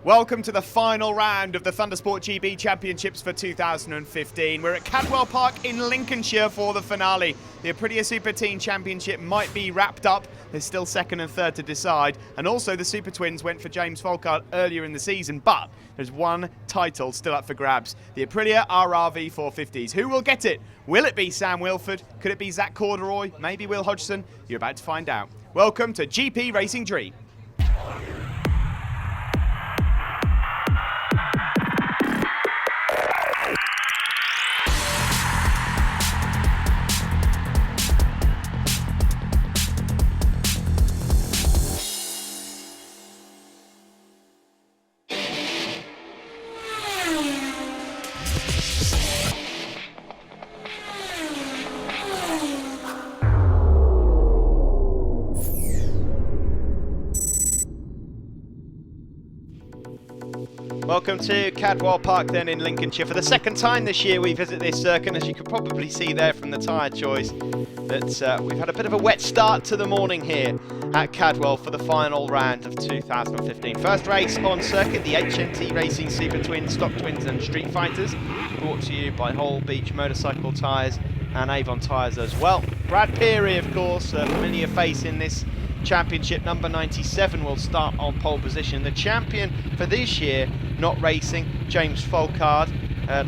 Welcome to the final round of the Thundersport GB Championships for 2015. We're at Cadwell Park in Lincolnshire for the finale. The Aprilia Super Teen Championship might be wrapped up. There's still second and third to decide. And also the Super Twins went for James Folkard earlier in the season, but there's one title still up for grabs. The Aprilia RRV 450s. Who will get it? Will it be Sam Wilford? Could it be Zach Corduroy? Maybe Will Hodgson? You're about to find out. Welcome to GP Racing Dream. Welcome to Cadwell Park then in Lincolnshire. For the second time this year we visit this circuit, as you can probably see there from the tyre choice, that we've had a bit of a wet start to the morning here at Cadwell for the final round of 2015. First race on circuit, the HNT Racing Super Twins, Stock Twins and Street Fighters, brought to you by Whole Beach Motorcycle Tyres and Avon Tyres as well. Brad Peary, of course, a familiar face in this championship. Number 97 will start on pole position. The champion for this year not racing, James Folkard.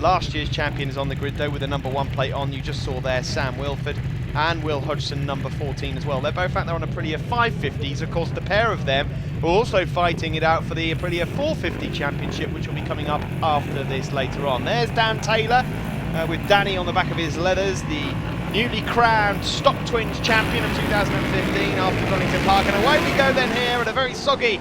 Last year's champion is on the grid though with the number 1 plate on. You just saw there Sam Wilford and Will Hodgson, number 14 as well. They're both out there on Aprilia 550s. Of course, the pair of them are also fighting it out for the Aprilia 450 championship, which will be coming up after this later on. There's Dan Taylor with Danny on the back of his leathers, the newly crowned Stock Twins champion of 2015 after Donington Park. And away we go then here at a very soggy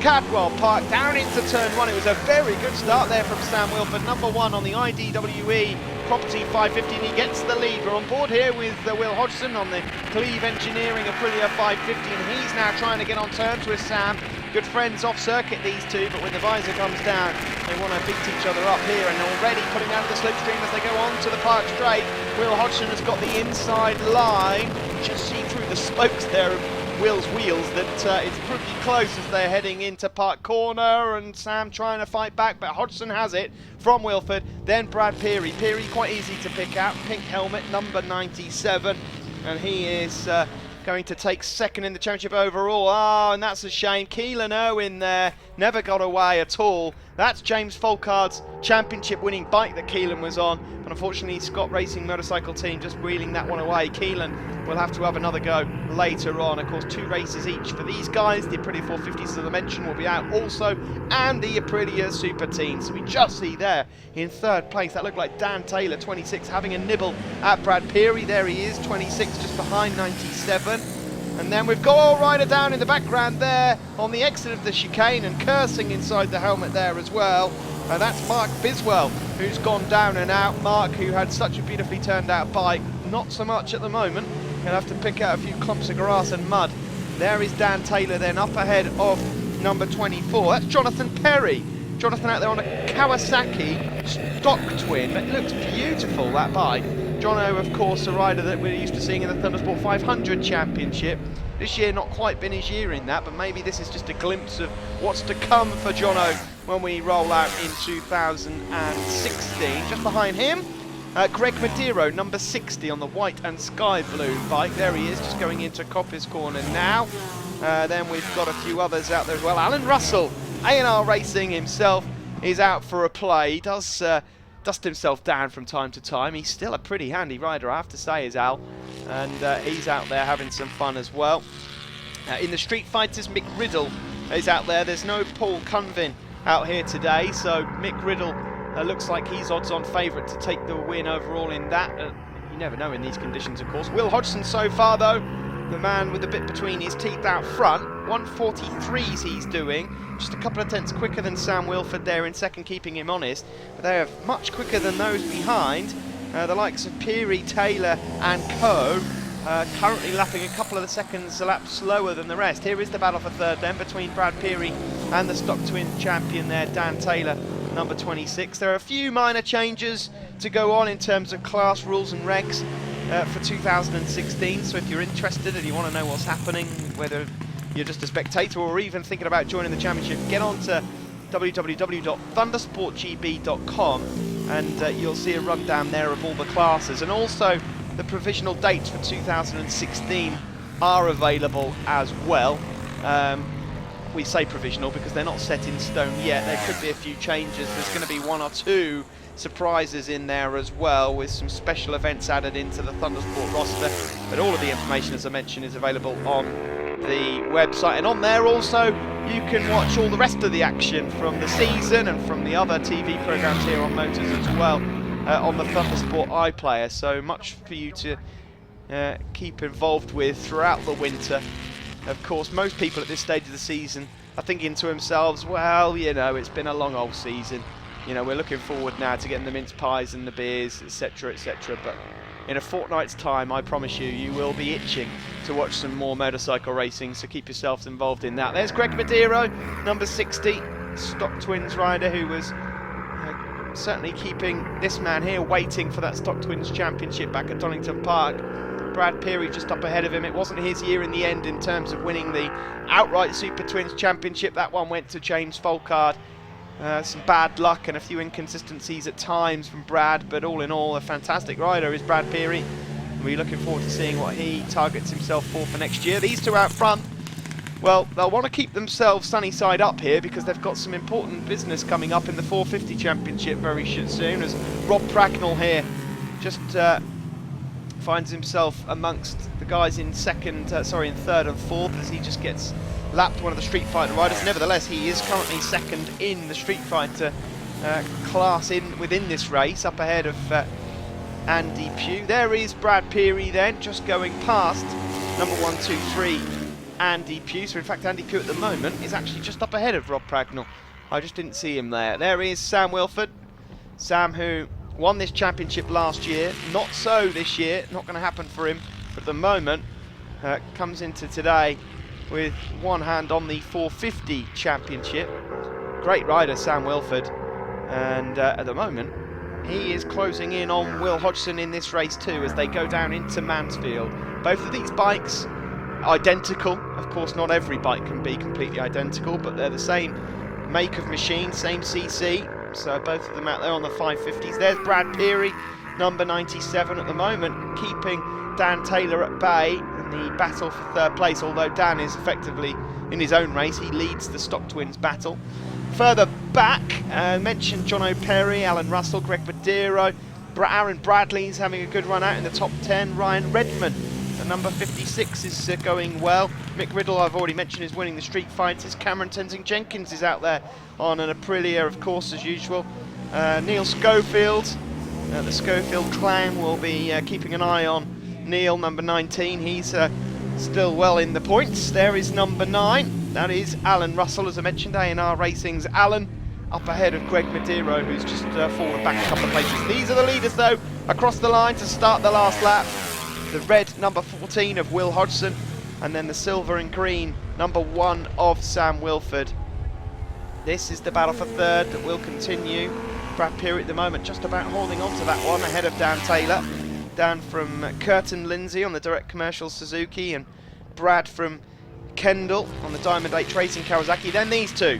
Cadwell Park, down into turn 1. It was a very good start there from Sam Wilford, number 1 on the IDWE Property 550, and he gets the lead. We're on board here with Will Hodgson on the Cleve Engineering Aprilia 550, and he's now trying to get on terms with Sam. Good friends off circuit, these two, but when the visor comes down, they want to beat each other up here, and already putting out of the slipstream as they go on to the Park Straight. Will Hodgson has got the inside line. Just see through the spokes there of Will's wheels that it's pretty close as they're heading into Park Corner, and Sam trying to fight back, but Hodgson has it from Wilford. Then Brad Peary. Peary quite easy to pick out, pink helmet, number 97, and he is going to take second in the championship overall. Oh, and that's a shame. Keelan Irwin there never got away at all. That's James Folkard's championship winning bike that Keelan was on, but unfortunately Scott Racing Motorcycle Team just wheeling that one away. Keelan will have to have another go later on. Of course, 2 races each for these guys. The Aprilia 450s, as I mentioned, will be out also, and the Aprilia Super Teens. So we just see there in third place, that looked like Dan Taylor, 26, having a nibble at Brad Peary. There he is, 26, just behind 97. And then we've got All Rider down in the background there on the exit of the chicane and cursing inside the helmet there as well. And that's Mark Biswell, who's gone down and out. Mark, who had such a beautifully turned out bike, not so much at the moment. He'll have to pick out a few clumps of grass and mud. There is Dan Taylor then up ahead of number 24. That's Jonathan Perry. Jonathan out there on a Kawasaki Stock Twin. It looks beautiful, that bike. Jono, of course, a rider that we're used to seeing in the Thundersport 500 Championship. This year not quite been his year in that, but maybe this is just a glimpse of what's to come for Jono when we roll out in 2016. Just behind him, Greg Madero, number 60 on the white and sky blue bike. There he is, just going into Coppice Corner now. Then we've got a few others out there as well. Alan Russell, A&R Racing himself, is out for a play. He does dust himself down from time to time. He's still a pretty handy rider, I have to say, is Al, and he's out there having some fun as well. In the Street Fighters, Mick Riddle is out there. There's no Paul Cunvin out here today, so Mick Riddle looks like he's odds-on favourite to take the win overall in that. You never know in these conditions, of course. Will Hodgson so far, though, the man with the bit between his teeth out front, 143s he's doing, just a couple of tenths quicker than Sam Wilford there in second, keeping him honest, but they are much quicker than those behind. The likes of Peary, Taylor and Co. Currently lapping a couple of the seconds a lap slower than the rest. Here is the battle for third then between Brad Peary and the Stock Twin champion there, Dan Taylor, number 26. There are a few minor changes to go on in terms of class rules and regs for 2016, so if you're interested and you want to know what's happening, whether you're just a spectator or even thinking about joining the championship, get on to www.thundersportgb.com, and you'll see a rundown there of all the classes, and also the provisional dates for 2016 are available as well. We say provisional because they're not set in stone yet. There could be a few changes. There's going to be 1 or 2 surprises in there as well, with some special events added into the Thundersport roster. But all of the information, as I mentioned, is available on the website, and on there also you can watch all the rest of the action from the season and from the other TV programs here on Motors as well, on the Thundersport iPlayer. So much for you to keep involved with throughout the winter. Of course, most people at this stage of the season are thinking to themselves, well, you know, it's been a long old season. You know, we're looking forward now to getting the mince pies and the beers, etc., etc. But in a fortnight's time, I promise you, you will be itching to watch some more motorcycle racing, so keep yourselves involved in that. There's Greg Madero, number 60, Stock Twins rider, who was certainly keeping this man here waiting for that Stock Twins Championship back at Donington Park. Brad Peary just up ahead of him. It wasn't his year in the end in terms of winning the outright Super Twins Championship. That one went to James Folkard. Some bad luck and a few inconsistencies at times from Brad, but all in all, a fantastic rider is Brad Peary. We're looking forward to seeing what he targets himself for next year. These two out front, well, they'll want to keep themselves sunny side up here because they've got some important business coming up in the 450 Championship very soon, as Rob Pragnell here just finds himself amongst the guys in third and fourth, as he just gets lapped one of the Street Fighter riders. Nevertheless, he is currently second in the Street Fighter class within this race, up ahead of Andy Pugh. There is Brad Peary then, just going past number 1, 2, 3 Andy Pugh. So in fact, Andy Pugh at the moment is actually just up ahead of Rob Pragnell. I just didn't see him there. There is Sam Wilford. Sam, who won this championship last year, not so this year, not going to happen for him, but at the moment comes into today with one hand on the 450 championship. Great rider, Sam Wilford, and at the moment he is closing in on Will Hodgson in this race too, as they go down into Mansfield. Both of these bikes identical. Of course, not every bike can be completely identical, but they're the same make of machine, same CC. So both of them out there on the 550s. There's Brad Peary, number 97 at the moment, keeping Dan Taylor at bay in the battle for third place, although Dan is effectively in his own race. He leads the Stock Twins battle. Further back, mentioned John O'Perry, Alan Russell, Greg Madero, Aaron Bradley's having a good run out in the top 10. Ryan Redman, the number 56, is going well. Mick Riddle, I've already mentioned, is winning the Street Fighters. Cameron Tenzing-Jenkins is out there on an Aprilia, of course, as usual. Neil Schofield, the Schofield clan, will be keeping an eye on Neil, number 19. He's still well in the points. There is number 9. That is Alan Russell, as I mentioned, A&R Racing's Alan, up ahead of Greg Madero, who's just fallen back a couple of places. These are the leaders, though, across the line to start the last lap. The red, number 14, of Will Hodgson, and then the silver and green, number 1 of Sam Wilford. This is the battle for third that will continue. Brad Peary at the moment just about holding on to that one, ahead of Dan Taylor. Dan from Curtin Lindsay on the Direct Commercial Suzuki, and Brad from Kendall on the Diamond 8 Racing Kawasaki. Then these two,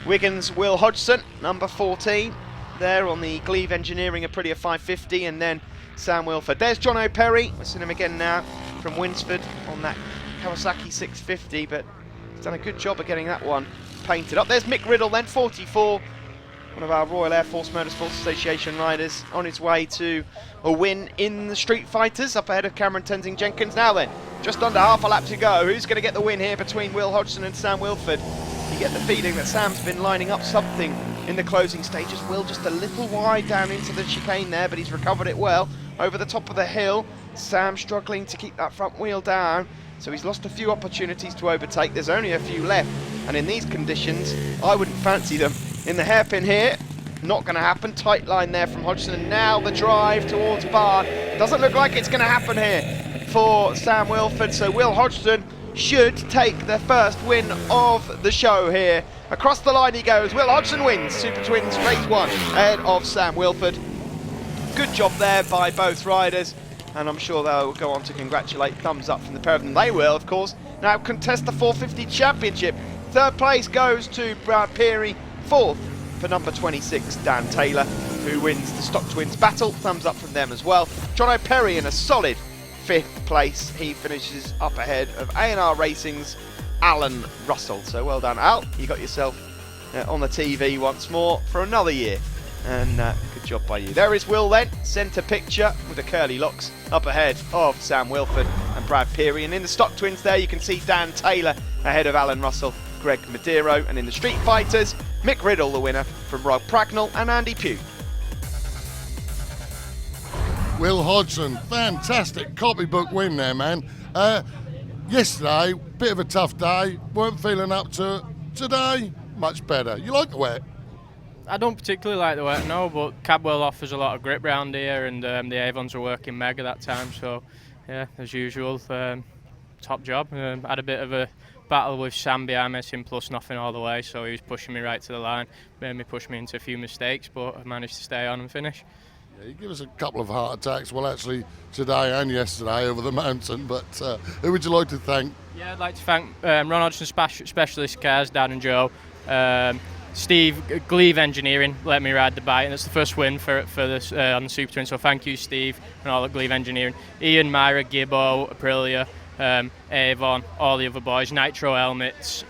Wiggins, Will Hodgson, number 14, there on the Glebe Engineering Aprilia 550, and then Sam Wilford. There's John O'Perry, we're seeing him again now from Winsford on that Kawasaki 650, but he's done a good job of getting that one painted up. There's Mick Riddle then, 44, one of our Royal Air Force Motorsports Association riders, on his way to a win in the Street Fighters, up ahead of Cameron Tenzing-Jenkins. Now then, just under half a lap to go. Who's going to get the win here between Will Hodgson and Sam Wilford? You get the feeling that Sam's been lining up something in the closing stages. Will just a little wide down into the chicane there, but he's recovered it well over the top of the hill. Sam struggling to keep that front wheel down, so he's lost a few opportunities to overtake. There's only a few left, and in these conditions I wouldn't fancy them. In the hairpin here, not going to happen. Tight line there from Hodgson, and now the drive towards Barn. Doesn't look like it's going to happen here for Sam Wilford, so Will Hodgson should take the first win of the show here. Across the line he goes. Will Hodgson wins Super Twins Race 1 ahead of Sam Wilford. Good job there by both riders, and I'm sure they'll go on to congratulate. Thumbs up from the pair of them. They will, of course, now contest the 450 Championship. Third place goes to Brad Peary. 4th for number 26, Dan Taylor, who wins the Stock Twins battle. Thumbs up from them as well. Jono Perry in a solid 5th place. He finishes up ahead of A&R Racing's Alan Russell. So well done, Al. You got yourself on the TV once more for another year. And good job by you. There is Will then, centre picture with the curly locks, up ahead of Sam Wilford and Brad Peary. And in the Stock Twins there you can see Dan Taylor ahead of Alan Russell, Greg Madero. And in the Street Fighters, Mick Riddle the winner from Rob Pragnell and Andy Pugh. Will Hodgson, fantastic copybook win there, man. Yesterday, bit of a tough day, weren't feeling up to it. Today, much better. You like the wet? I don't particularly like the wet, no, but Cadwell offers a lot of grip round here, and the Avons were working mega that time, so yeah, as usual, top job. Had a bit of a battle with Sam behind me, him plus nothing all the way, so he was pushing me right to the line, made me push me into a few mistakes, but I managed to stay on and finish. Yeah, you give us a couple of heart attacks, well actually today and yesterday over the mountain, but who would you like to thank? Yeah, I'd like to thank Ron Hodgson Specialist Cars, Dad and Joe, Steve Gleave Engineering let me ride the bike, and it's the first win for this on the Super Twin, so thank you Steve and all at Gleave Engineering. Ian, Myra, Gibbo, Aprilia, Avon, all the other boys, Nitro Helmets,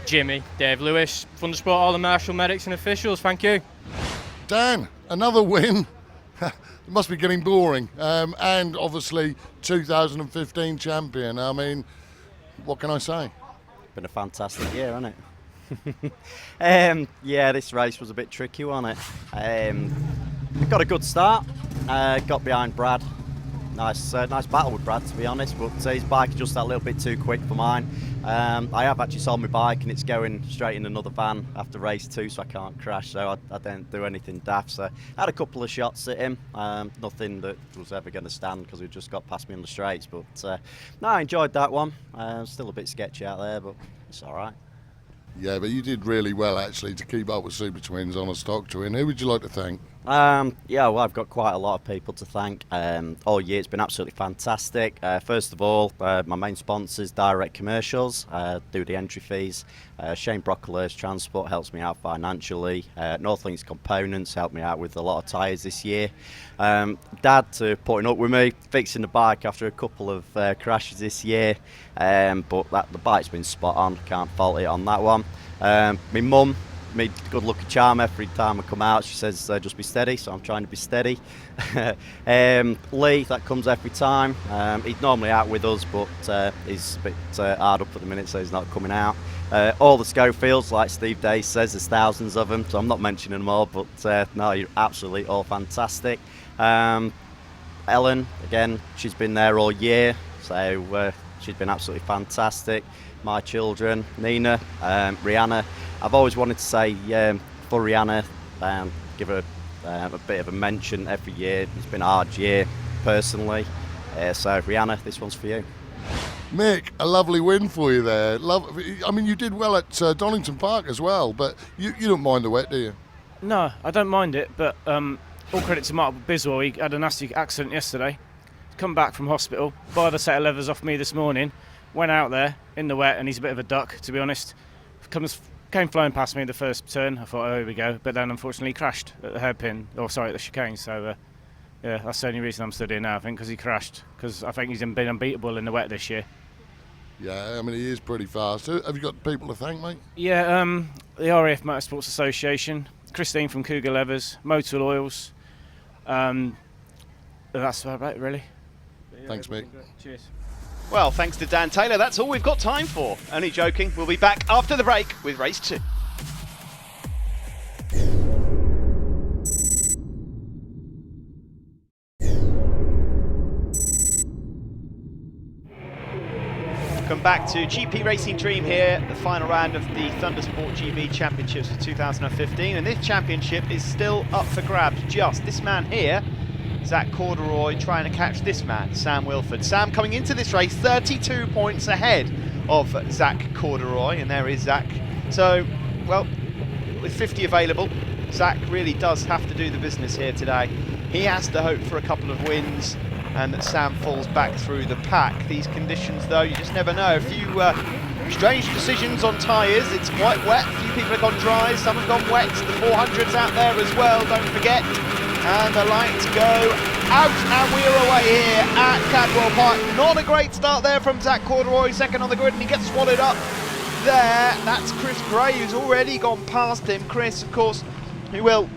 Jimmy, Dave Lewis, Thundersport, all the Marshall medics and officials, thank you. Dan, another win. It must be getting boring. And obviously 2015 champion. I mean, what can I say? Been a fantastic year, hasn't it? Yeah, this race was a bit tricky, wasn't it? Got a good start. Got behind Brad. Nice battle with Brad, to be honest, but his bike is just that little bit too quick for mine. I have actually sold my bike and it's going straight in another van after race 2, so I can't crash, so I didn't do anything daft. So I had a couple of shots at him, nothing that was ever going to stand because he just got past me on the straights, but no, I enjoyed that one. Still a bit sketchy out there, but it's all right. Yeah, but you did really well actually to keep up with Super Twins on a Stock Twin. Who would you like to thank? Yeah, well, I've got quite a lot of people to thank. All year it's been absolutely fantastic. First of all, my main sponsors, Direct Commercials, do the entry fees. Shane Brocklehurst Transport helps me out financially. Northlinks Components helped me out with a lot of tyres this year. Dad putting up with me, fixing the bike after a couple of crashes this year. But the bike's been spot on, can't fault it on that one. My mum, me good lucky charm every time I come out. She says just be steady, so I'm trying to be steady. Lee, that comes every time. He's normally out with us, but he's a bit hard up at the minute, so he's not coming out. All the Schofields, like Steve Day says, there's thousands of them, so I'm not mentioning them all, but no, you're absolutely all fantastic. Ellen, again, she's been there all year, so she's been absolutely fantastic. My children, Nina, Rihanna. I've always wanted to say for Rihanna, give her a bit of a mention every year. It's been a hard year, personally. So Rihanna, this one's for you. Mick, a lovely win for you there. I mean, you did well at Donington Park as well, but you don't mind the wet, do you? No, I don't mind it, but all credit to Mark Biswell. He had a nasty accident yesterday. He's come back from hospital, borrowed a set of levers off me this morning, went out there in the wet, and he's a bit of a duck, to be honest. Came flying past me the first turn. I thought, oh, here we go. But then, unfortunately, he crashed at the hairpin, at the chicane. So, yeah, that's the only reason I'm stood here now, I think, because he crashed. Because I think he's been unbeatable in the wet this year. Yeah, I mean, he is pretty fast. Have you got people to thank, mate? Yeah, the RAF Motorsports Association, Christine from Cougar Levers, Motor Oils. That's about it, really. Yeah, thanks, Mick. Cheers. Well, thanks to Dan Taylor, that's all we've got time for. Only joking, we'll be back after the break with race 2. Welcome back to GP Racing Dream here, the final round of the Thundersport GB Championships for 2015, and this championship is still up for grabs. Just this man here, Zach Corduroy, trying to catch this man, Sam Wilford. Sam coming into this race 32 points ahead of Zach Corduroy, and there is Zach. So, well, with 50 available, Zach really does have to do the business here today. He has to hope for a couple of wins and that Sam falls back through the pack. These conditions, though, you just never know. A Strange decisions on tyres. It's quite wet. A few people have gone dry. Some have gone wet. The 400's out there as well, don't forget. And the lights go out, and we're away here at Cadwell Park. Not a great start there from Zach Corduroy, second on the grid, and he gets swallowed up there. That's Chris Gray, who's already gone past him. Chris, of course, who will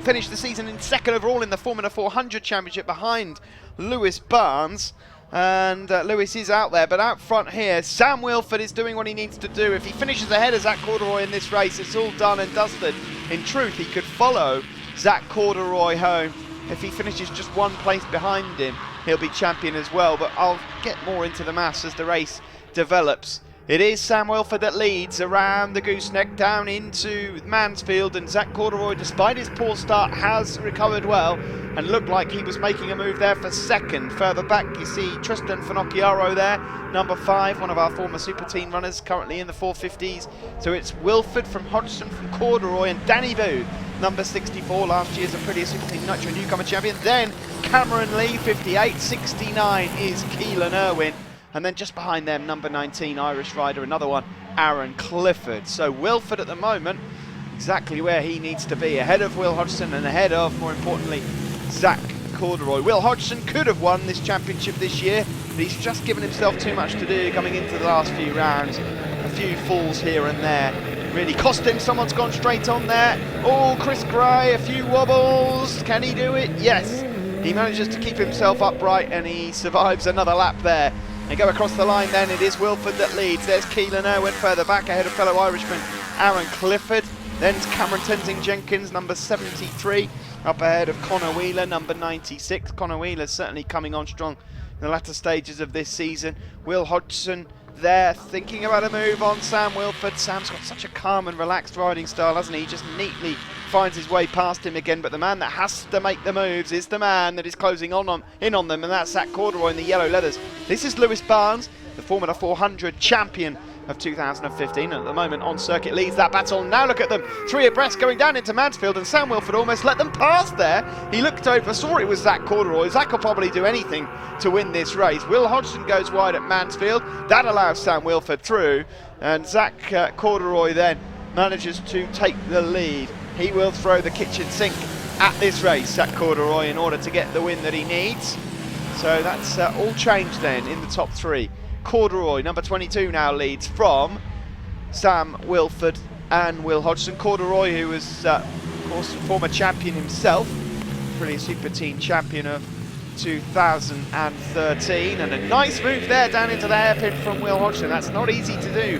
finish the season in second overall in the Formula 400 Championship behind Lewis Barnes. And Lewis is out there, but out front here, Sam Wilford is doing what he needs to do. If he finishes ahead of Zach Corduroy in this race, it's all done and dusted. In truth, he could follow Zach Corduroy home. If he finishes just one place behind him, he'll be champion as well, but I'll get more into the maths as the race develops. It is Sam Wilford that leads around the gooseneck down into Mansfield, and Zach Corduroy, despite his poor start, has recovered well and looked like he was making a move there for second. Further back you see Tristan Finocchiaro there, number 5, one of our former super team runners, currently in the 450s. So it's Wilford from Hodgson from Corduroy, and Danny Booth, number 64, last year's Aprilia Super Team Nitro Newcomer Champion. Then Cameron Lee, 58, 69 is Keelan Irwin. And then just behind them, number 19, Irish rider, another one, Aaron Clifford. So Wilford at the moment, exactly where he needs to be, ahead of Will Hodgson and ahead of, more importantly, Zach Corduroy. Will Hodgson could have won this championship this year, but he's just given himself too much to do coming into the last few rounds. A few falls here and there really cost him. Someone's gone straight on there. Oh, Chris Gray, a few wobbles. Can he do it? Yes. He manages to keep himself upright and he survives another lap there. They go across the line then, it is Wilford that leads. There's Keelan Irwin further back ahead of fellow Irishman Aaron Clifford. Then it's Cameron Tenzing Jenkins, number 73, up ahead of Connor Wheeler, number 96. Connor Wheeler's certainly coming on strong in the latter stages of this season. Will Hodgson there thinking about a move on Sam Wilford. Sam's got such a calm and relaxed riding style, hasn't he? He just neatly finds his way past him again, but the man that has to make the moves is the man that is closing in on them, and that's Zach Corduroy in the yellow leathers. This is Lewis Barnes, the Formula 400 champion of 2015, and at the moment on circuit leads that battle. Now look at them, 3 abreast going down into Mansfield, and Sam Wilford almost let them pass there. He looked over, saw it was Zach Corduroy. Zach will probably do anything to win this race. Will Hodgson goes wide at Mansfield, that allows Sam Wilford through, and Zach Corduroy then manages to take the lead. He will throw the kitchen sink at this race, Zach Corduroy, in order to get the win that he needs. So that's all changed then in the top 3. Corduroy, number 22, now leads from Sam Wilford and Will Hodgson. Corduroy, who was, of course, former champion himself, Aprilia Super Team champion of 2013. And a nice move there down into the hairpin from Will Hodgson. That's not easy to do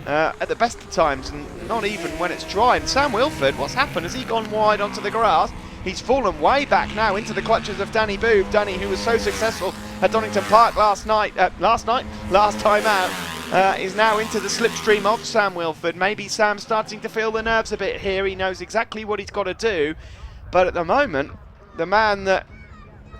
at the best of times, and not even when it's dry. And Sam Wilford, what's happened? Has he gone wide onto the grass? He's fallen way back now into the clutches of Danny Booth. Danny, who was so successful at Donington Park last time out, is now into the slipstream of Sam Wilford. Maybe Sam's starting to feel the nerves a bit here. He knows exactly what he's got to do, but at the moment, the man that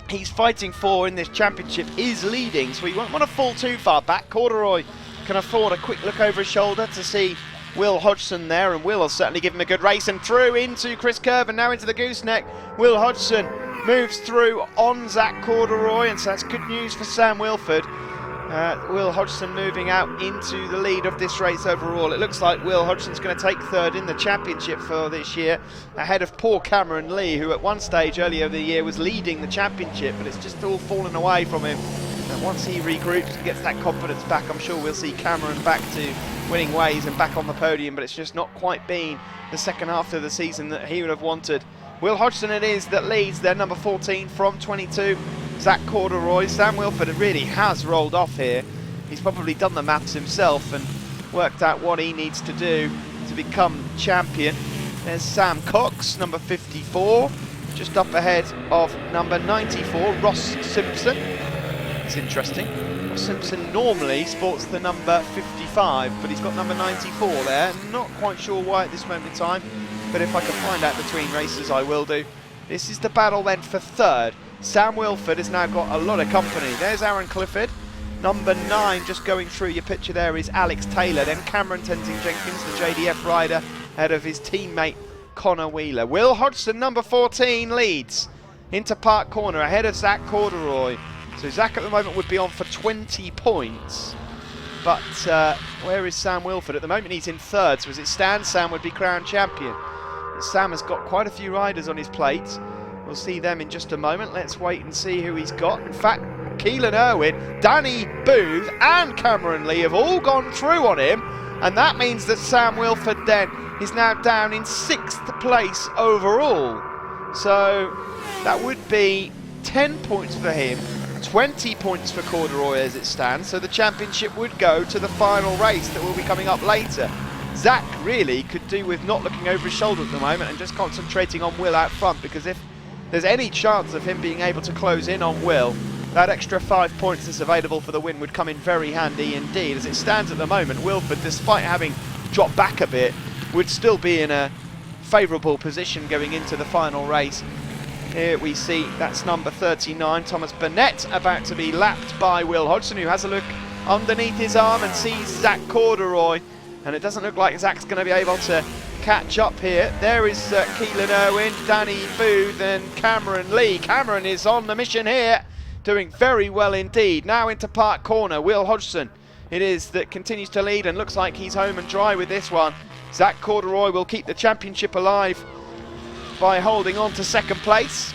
he's fighting for in this championship is leading, so he won't want to fall too far back. Corduroy can afford a quick look over his shoulder to see Will Hodgson there, and Will will certainly give him a good race, and through into Chris Kerr and now into the gooseneck. Will Hodgson moves through on Zach Corduroy, and so that's good news for Sam Wilford. Will Hodgson moving out into the lead of this race overall. It looks like Will Hodgson's going to take third in the championship for this year, ahead of poor Cameron Lee, who at one stage earlier in the year was leading the championship, but it's just all fallen away from him. And once he regroups and gets that confidence back, I'm sure we'll see Cameron back to winning ways and back on the podium, but it's just not quite been the second half of the season that he would have wanted. Will Hodgson it is that leads, their number 14 from 22. Zach Corduroy. Sam Wilford really has rolled off here. He's probably done the maths himself and worked out what he needs to do to become champion. There's Sam Cox, number 54, just up ahead of number 94, Ross Simpson. It's interesting. Ross Simpson normally sports the number 55, but he's got number 94 there. Not quite sure why at this moment in time, but if I can find out between races, I will do. This is the battle then for third. Sam Wilford has now got a lot of company. There's Aaron Clifford. Number 9, just going through your picture there, is Alex Taylor. Then Cameron Tenzing Jenkins, the JDF rider, ahead of his teammate Connor Wheeler. Will Hodgson, number 14, leads into Park Corner ahead of Zach Corduroy. So Zach at the moment would be on for 20 points. But where is Sam Wilford? At the moment he's in third, so as it stands, Sam would be crowned champion. Sam has got quite a few riders on his plate. We'll see them in just a moment. Let's wait and see who he's got. In fact, Keelan Irwin, Danny Booth and Cameron Lee have all gone through on him, and that means that Sam Wilford then is now down in 6th place overall. So that would be 10 points for him, 20 points for Corduroy as it stands, so the championship would go to the final race that will be coming up later. Zach really could do with not looking over his shoulder at the moment and just concentrating on Will out front, because if there's any chance of him being able to close in on Will, that extra 5 points that's available for the win would come in very handy indeed. As it stands at the moment, Wilford, despite having dropped back a bit, would still be in a favourable position going into the final race. Here we see that's number 39, Thomas Burnett, about to be lapped by Will Hodgson, who has a look underneath his arm and sees Zach Corduroy, and it doesn't look like Zach's going to be able to catch up here. There is Keelan Irwin, Danny Booth and Cameron Lee. Cameron is on the mission here, doing very well indeed. Now into Park Corner, Will Hodgson it is that continues to lead and looks like he's home and dry with this one. Zach Corduroy will keep the championship alive by holding on to second place.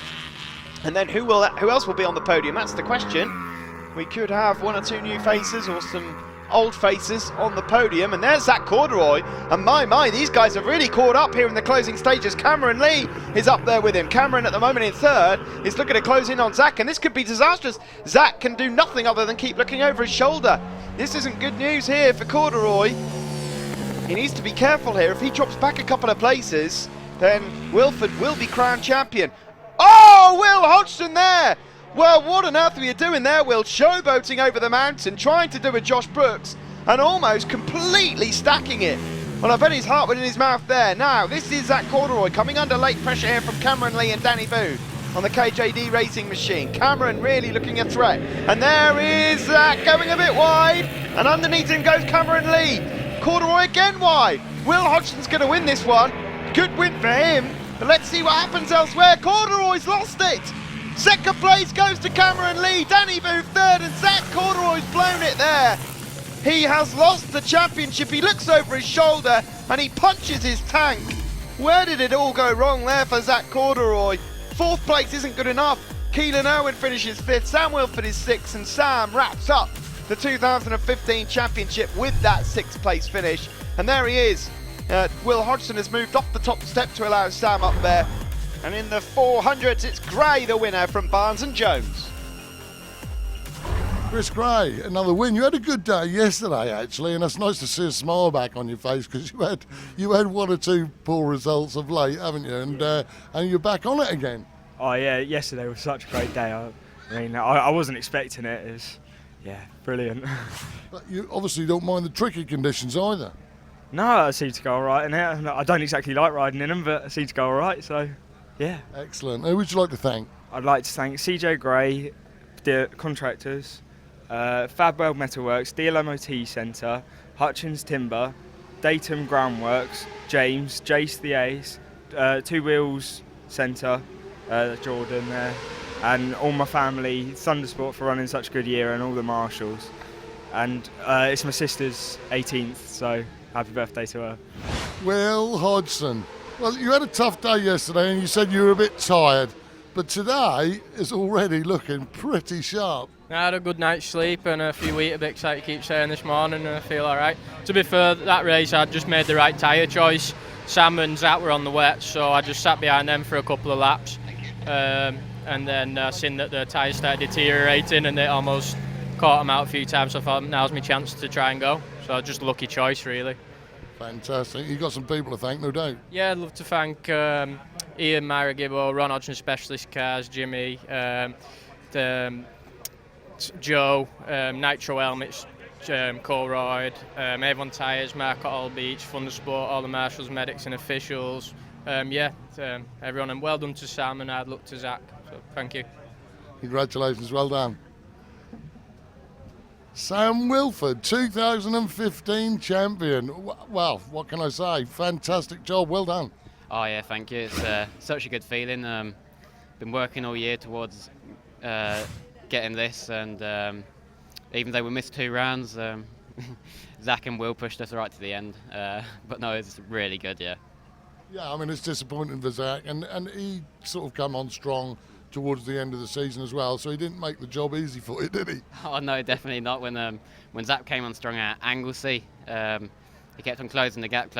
And then who else will be on the podium? That's the question. We could have one or two new faces or some old faces on the podium, and there's Zach Corduroy, and my, these guys have really caught up here in the closing stages. Cameron Lee is up there with him. Cameron at the moment in third is looking to close in on Zach, and this could be disastrous. Zach can do nothing other than keep looking over his shoulder. This isn't good news here for Corduroy. He needs to be careful here. If he drops back a couple of places, then Wilford will be crowned champion. Oh, Will Hodgson there! Well, what on earth were you doing there, Will? Showboating over the mountain, trying to do a Josh Brooks, and almost completely stacking it. Well, I bet his heart was in his mouth there. Now, this is Zach Corduroy coming under late pressure here from Cameron Lee and Danny Booth on the KJD racing machine. Cameron really looking a threat. And there is Zach going a bit wide, and underneath him goes Cameron Lee. Corduroy again wide. Will Hodgson's going to win this one. Good win for him, but let's see what happens elsewhere. Corduroy's lost it. Second place goes to Cameron Lee, Danny Booth third, and Zach Corduroy's blown it there. He has lost the championship. He looks over his shoulder and he punches his tank. Where did it all go wrong there for Zach Corduroy? Fourth place isn't good enough. Keelan Irwin finishes fifth, Sam Wilford is sixth, and Sam wraps up the 2015 championship with that sixth place finish. And there he is. Will Hodgson has moved off the top step to allow Sam up there. And in the 400s, it's Gray, the winner from Barnes & Jones. Chris Gray, another win. You had a good day yesterday, actually, and it's nice to see a smile back on your face, because you had one or two poor results of late, haven't you? And you're back on it again. Oh yeah, yesterday was such a great day. I wasn't expecting it. It was, brilliant. But you obviously don't mind the tricky conditions either. No, I seem to go all right in it. I don't exactly like riding in them, but I seem to go all right. So. Yeah. Excellent. Who would you like to thank? I'd like to thank CJ Gray, the contractors, Fabwell Metalworks, DLMOT Centre, Hutchins Timber, Datum Groundworks, James, Jace the Ace, Two Wheels Centre, Jordan there, and all my family, Thundersport for running such a good year, and all the marshals. And it's my sister's 18th, so happy birthday to her. Will Hodgson. Well, you had a tough day yesterday and you said you were a bit tired, but today is already looking pretty sharp. I had a good night's sleep and a few Weetabix, like you keep saying, this morning, and I feel alright. To be fair, that race I just made the right tyre choice. Sam and Zach were on the wet, so I just sat behind them for a couple of laps, and then seen that the tyres started deteriorating and they almost caught them out a few times, so I thought now's my chance to try and go. So just a lucky choice, really. Fantastic. You've got some people to thank, no doubt. Yeah, I'd love to thank Ian Maragibbo, Ron Hodgson Specialist Cars, Jimmy, Joe, Nitro Helmets, Colroyd, Avon Tyres, Mark at All Beach, Thundersport, all the marshals, medics and officials. Everyone, and well done to Sam, and hard luck to Zach. So thank you. Congratulations, well done. Sam Wilford, 2015 champion. Well, what can I say? Fantastic job, well done. Oh yeah, thank you. It's such a good feeling. Been working all year towards getting this, and even though we missed 2 rounds, Zach and Will pushed us right to the end. But no, it's really good, yeah. Yeah, I mean, it's disappointing for Zach, and he sort of come on strong towards the end of the season as well, so he didn't make the job easy for you, did he? Oh no, definitely not. When Zach came on strong at Anglesey, he kept on closing the gap,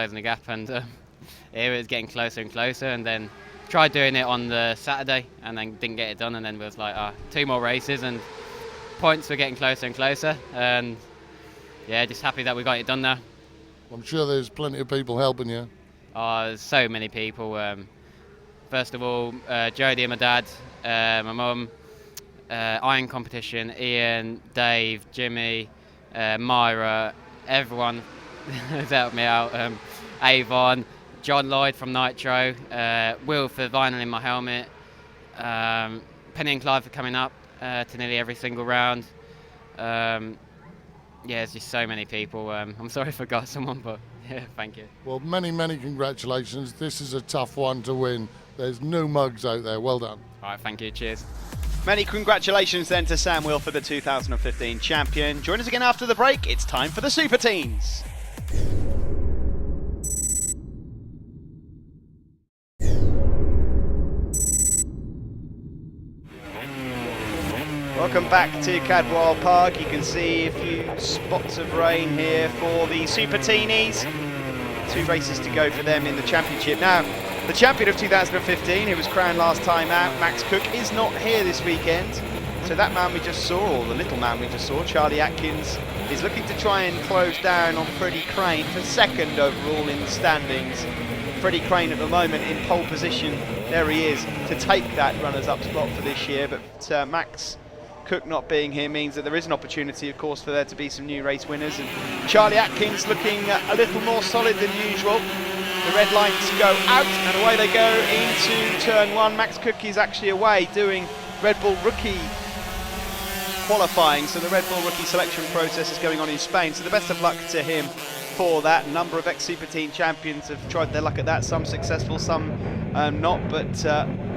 and it was getting closer and closer, and then tried doing it on the Saturday, and then didn't get it done, and then was like, 2 more races, and points were getting closer and closer, and yeah, just happy that we got it done now. I'm sure there's plenty of people helping you. There's so many people. First of all, Jodie and my dad, my mum, Iron Competition, Ian, Dave, Jimmy, Myra, everyone has helped me out. Avon, John Lloyd from Nitro, Will for vinyl in my helmet, Penny and Clive for coming up to nearly every single round. Yeah, there's just so many people. I'm sorry if I forgot someone, but yeah, thank you. Well, many, many congratulations. This is a tough one to win. There's no mugs out there. Well done. All right, thank you. Cheers. Many congratulations then to Sam Will for the 2015 champion. Join us again after the break. It's time for the Super Teens. Welcome back to Cadwell Park. You can see a few spots of rain here for the Super Teenies. 2 races to go for them in the championship. Now, the champion of 2015, who was crowned last time out, Max Cook, is not here this weekend. So that man we just saw, or the little man we just saw, Charlie Atkins, is looking to try and close down on Freddie Crane for 2nd overall in the standings. Freddie Crane at the moment in pole position, there he is, to take that runners-up spot for this year. But Max Cook not being here means that there is an opportunity, of course, for there to be some new race winners. And Charlie Atkins looking a little more solid than usual. The red lights go out and away they go into turn 1. Max Cook is actually away doing Red Bull Rookie qualifying, so the Red Bull Rookie selection process is going on in Spain. So the best of luck to him for that. A number of ex-Super Team champions have tried their luck at that, some successful, some not, but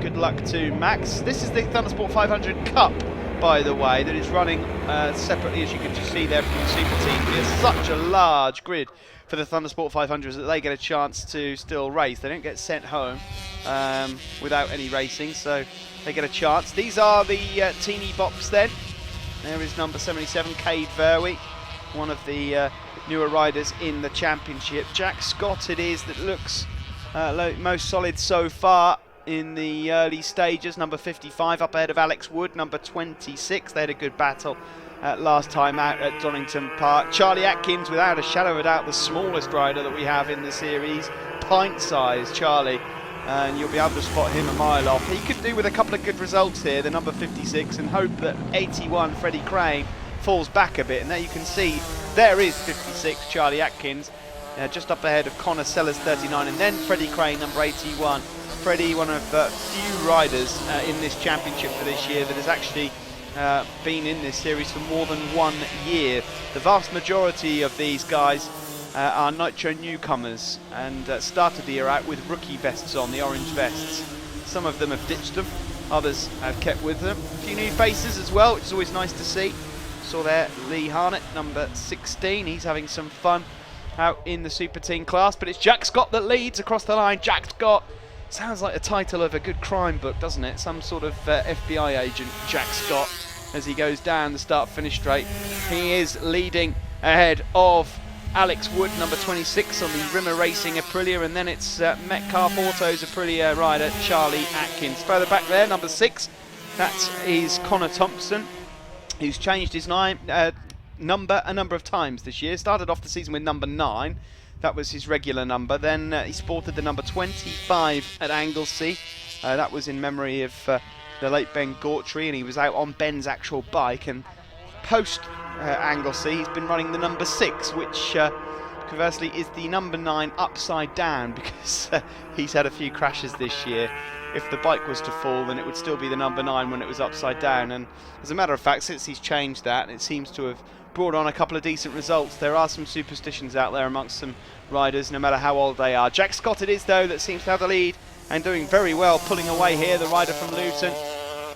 good luck to Max. This is the Thundersport 500 Cup, by the way, that is running separately, as you can just see there from the Super Team. There's such a large grid for the Thundersport 500s that they get a chance to still race. They don't get sent home without any racing, so they get a chance. These are the teeny bops then. There is number 77, Cade Verwey, one of the newer riders in the championship. Jack Scott it is that looks most solid so far in the early stages. Number 55 up ahead of Alex Wood, number 26. They had a good battle last time out at Donington Park. Charlie Atkins, without a shadow of a doubt, the smallest rider that we have in the series. Pint-sized Charlie, and you'll be able to spot him a mile off. He could do with a couple of good results here, the number 56, and hope that 81 Freddie Crane falls back a bit. And there you can see, there is 56 Charlie Atkins, just up ahead of Connor Sellers 39, and then Freddie Crane number 81. Freddie, one of the few riders in this championship for this year that has actually been in this series for more than 1 year. The vast majority of these guys are Nitro newcomers and started the year out with rookie vests on, the orange vests. Some of them have ditched them, others have kept with them. A few new faces as well, which is always nice to see. Saw there Lee Harnett, number 16, he's having some fun out in the Super Team class, but it's Jack Scott that leads across the line. Jack Scott sounds like the title of a good crime book, doesn't it? Some sort of FBI agent, Jack Scott, as he goes down the start-finish straight. He is leading ahead of Alex Wood, number 26, on the Rimmer Racing Aprilia, and then it's Metcalf Autos Aprilia rider Charlie Atkins. Further back there, number 6, that is Connor Thompson, who's changed his number a number of times this year. Started off the season with number 9. That was his regular number. Then he sported the number 25 at Anglesey. That was in memory of the late Ben Gautry, and he was out on Ben's actual bike. And post Anglesey, he's been running the number 6, which conversely is the number 9 upside down, because he's had a few crashes this year. If the bike was to fall, then it would still be the number 9 when it was upside down. And as a matter of fact, since he's changed that, it seems to have brought on a couple of decent results. There are some superstitions out there amongst some riders, no matter how old they are. Jack Scott it is, though, that seems to have the lead and doing very well, pulling away here, the rider from Luton.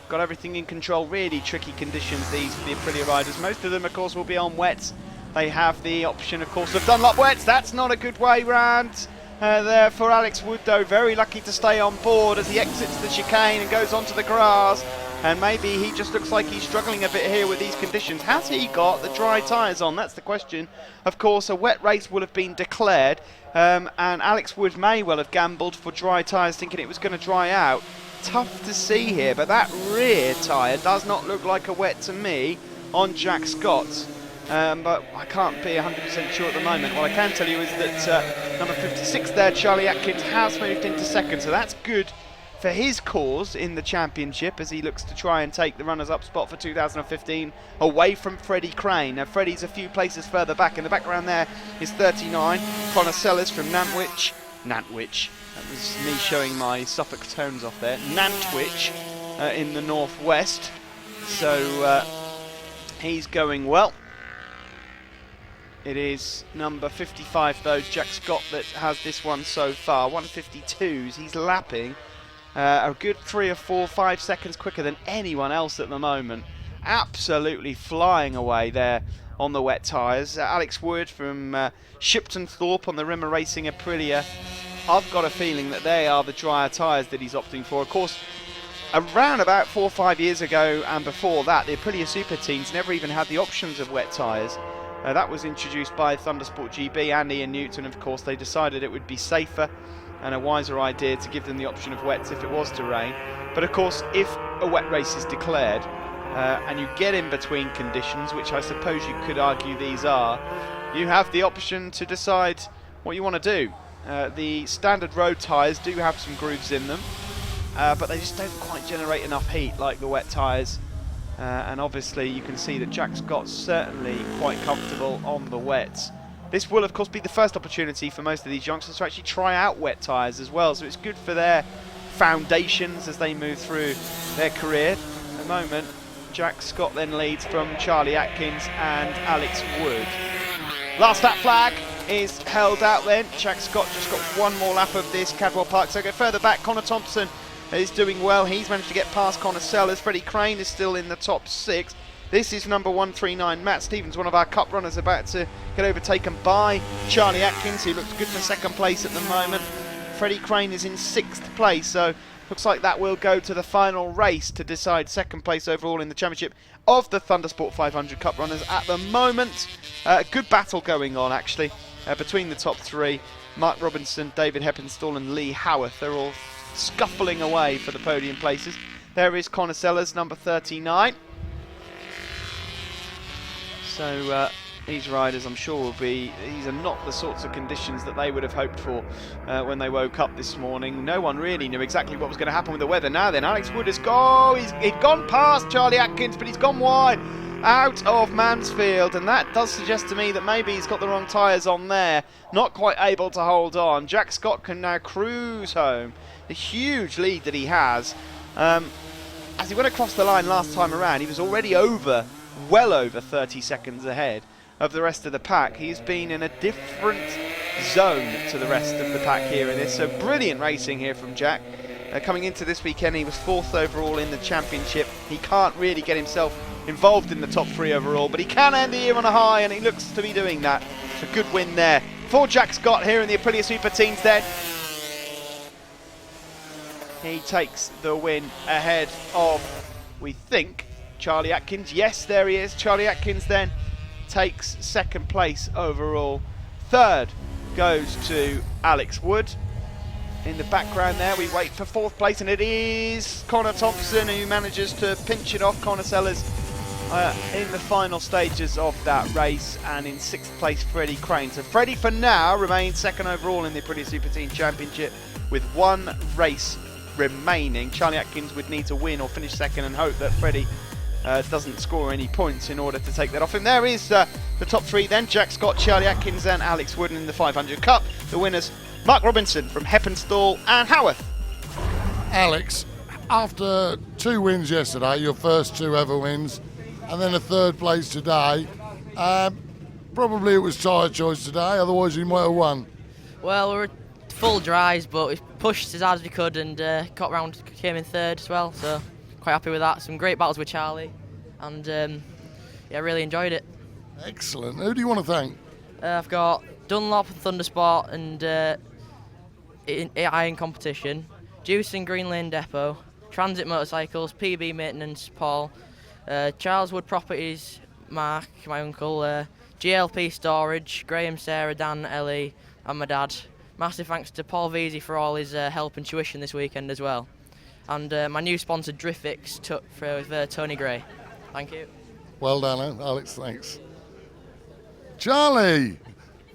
Got everything in control. Really tricky conditions these for the Aprilia riders. Most of them, of course, will be on wets They have the option, of course, of Dunlop wets. That's not a good way round there for Alex Wood, though. Very lucky to stay on board as he exits the chicane and goes onto the grass. And maybe he just looks like he's struggling a bit here with these conditions. Has he got the dry tyres on? That's the question. Of course, a wet race will have been declared, and Alex Wood may well have gambled for dry tyres, thinking it was going to dry out. Tough to see here, but that rear tyre does not look like a wet to me on Jack Scott. But I can't be 100% sure at the moment. What I can tell you is that number 56 there, Charlie Atkins, has moved into second, so that's good for his cause in the championship as he looks to try and take the runners-up spot for 2015 away from Freddie Crane. Now Freddie's a few places further back. In the background there is 39, Connor Sellers from Nantwich. That was me showing my Suffolk tones off there. Nantwich in the northwest. So he's going well. It is number 55 though, Jack Scott, that has this one so far. 152s, he's lapping a good 3 or 4, 5 seconds quicker than anyone else at the moment. Absolutely flying away there on the wet tyres. Alex Wood from Shipton Thorpe on the Rimmer Racing Aprilia. I've got a feeling that they are the drier tyres that he's opting for. Of course, around about 4 or 5 years ago and before that, the Aprilia Super Teens never even had the options of wet tyres. That was introduced by Thundersport GB and Ian Newton. Of course, they decided it would be safer and a wiser idea to give them the option of wets if it was to rain. But of course, if a wet race is declared and you get in between conditions, which I suppose you could argue these are, you have the option to decide what you want to do. The standard road tyres do have some grooves in them, but they just don't quite generate enough heat like the wet tyres. And obviously you can see that Jack Scott's certainly quite comfortable on the wets. This will of course be the first opportunity for most of these youngsters to actually try out wet tyres as well, so it's good for their foundations as they move through their career. At the moment, Jack Scott then leads from Charlie Atkins and Alex Wood. Last lap flag is held out then. Jack Scott just got one more lap of this Cadwell Park, so go further back. Connor Thompson is doing well. He's managed to get past Connor Sellers. Freddie Crane is still in the top 6. This is number 139, Matt Stevens, one of our cup runners, about to get overtaken by Charlie Atkins, who looks good for second place at the moment. Freddie Crane is in 6th place, so looks like that will go to the final race to decide second place overall in the championship of the Thundersport 500 Cup runners at the moment. Good battle going on actually between the top 3. Mark Robinson, David Heppenstall and Lee Howarth. They're all scuffling away for the podium places. There is Connor Sellers, number 39. So these riders, I'm sure, these are not the sorts of conditions that they would have hoped for when they woke up this morning. No one really knew exactly what was going to happen with the weather. Now then, Alex Wood has he'd gone past Charlie Atkins, but he's gone wide out of Mansfield, and that does suggest to me that maybe he's got the wrong tyres on there, not quite able to hold on. Jack Scott can now cruise home. The huge lead that he has. As he went across the line last time around, he was already well over 30 seconds ahead of the rest of the pack. He's been in a different zone to the rest of the pack here in this. So brilliant racing here from Jack. Coming into this weekend, he was 4th overall in the championship. He can't really get himself involved in the top 3 overall, but he can end the year on a high, and he looks to be doing that. It's a good win there for Jack Scott here in the Aprilia Super Teens then. He takes the win ahead of, we think, Charlie Atkins. Yes, there he is. Charlie Atkins then takes 2nd place overall. 3rd goes to Alex Wood. In the background there, we wait for 4th place, and it is Connor Thompson who manages to pinch it off Connor Sellers in the final stages of that race, and in 6th place Freddie Crane. So Freddie for now remains 2nd overall in the Aprilia Super Team Championship with 1 race remaining. Charlie Atkins would need to win or finish 2nd and hope that Freddie doesn't score any points in order to take that off him. There is the top 3 then: Jack Scott, Charlie Atkins and Alex Wood in the 500 Cup. The winners, Mark Robinson from Heppenstall and Howarth. Alex, after 2 wins yesterday, your first 2 ever wins, and then a 3rd place today, probably it was tyre choice today, otherwise you might have won. Well, we were full dries, but we pushed as hard as we could and got round, came in 3rd as well, so quite happy with that. Some great battles with Charlie, and yeah, really enjoyed it. Excellent. Who do you want to thank? I've got Dunlop and Thundersport and Iron Competition, Juice and Green Lane Depot, Transit Motorcycles, PB Maintenance, Paul, Charles Wood Properties, Mark, my uncle, GLP Storage, Graham, Sarah, Dan, Ellie, and my dad. Massive thanks to Paul Veazey for all his help and tuition this weekend as well. And my new sponsor, Driffix, with Tony Gray. Thank you. Well done, Alex, thanks. Charlie!